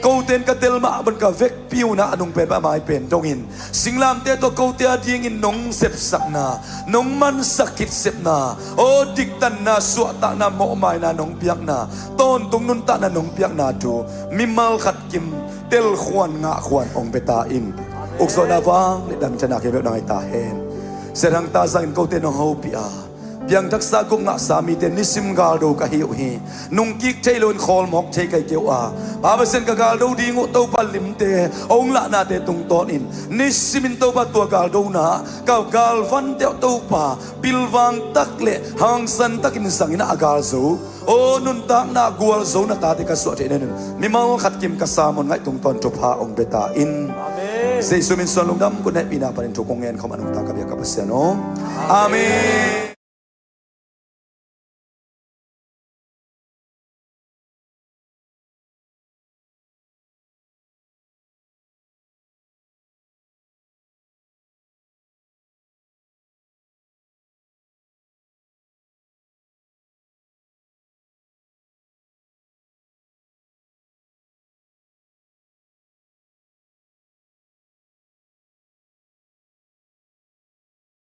กูเตนกะเตลมาบันกะเวกปิวนาอนุงเป็นบะไม้เป็นตงอินสิงลามเตโตกูเตอดียงอินนงเสพสักนานงมันสักคิดเสพนาโอดิกตันนาสวตานาโมไมนานงเปียกนาต้นตงนุนตานานงเปียกนาดูมิมัลขัดกิมเตลขวานงะขวานองเบตาอินอุกโซนาวังเลดังชนะเก็บนายตาเฮนเสรังตาสังโกเตนองเฮาปิอาเพียงทักษะกุงงะสามีเตนิสิมกาลโดกะฮิวฮีนุงกิกเทลนคอลมอกเทไกเกียวอาบาเบเซนกะกาลโดดีงุโตปัลลิมเตองละนาเตตุงตอนอินนิสิมินโตปะตัวกาลโดนากาวกาลฟันเตโตปาบิลวังตักเลหังสันตักินสังอินะอากาลโซโอนุนตักนากวลโซนาตาเตกะสวดเทนนมิมัลขัดกิมกะสามอนไงตุงตอนจุพาองเบตาอินเซซุมินสอนลุงดำกุนเนปีนาปารินทุกงเงินเขามานุงตากะเบียกะปะเสโนอาเมน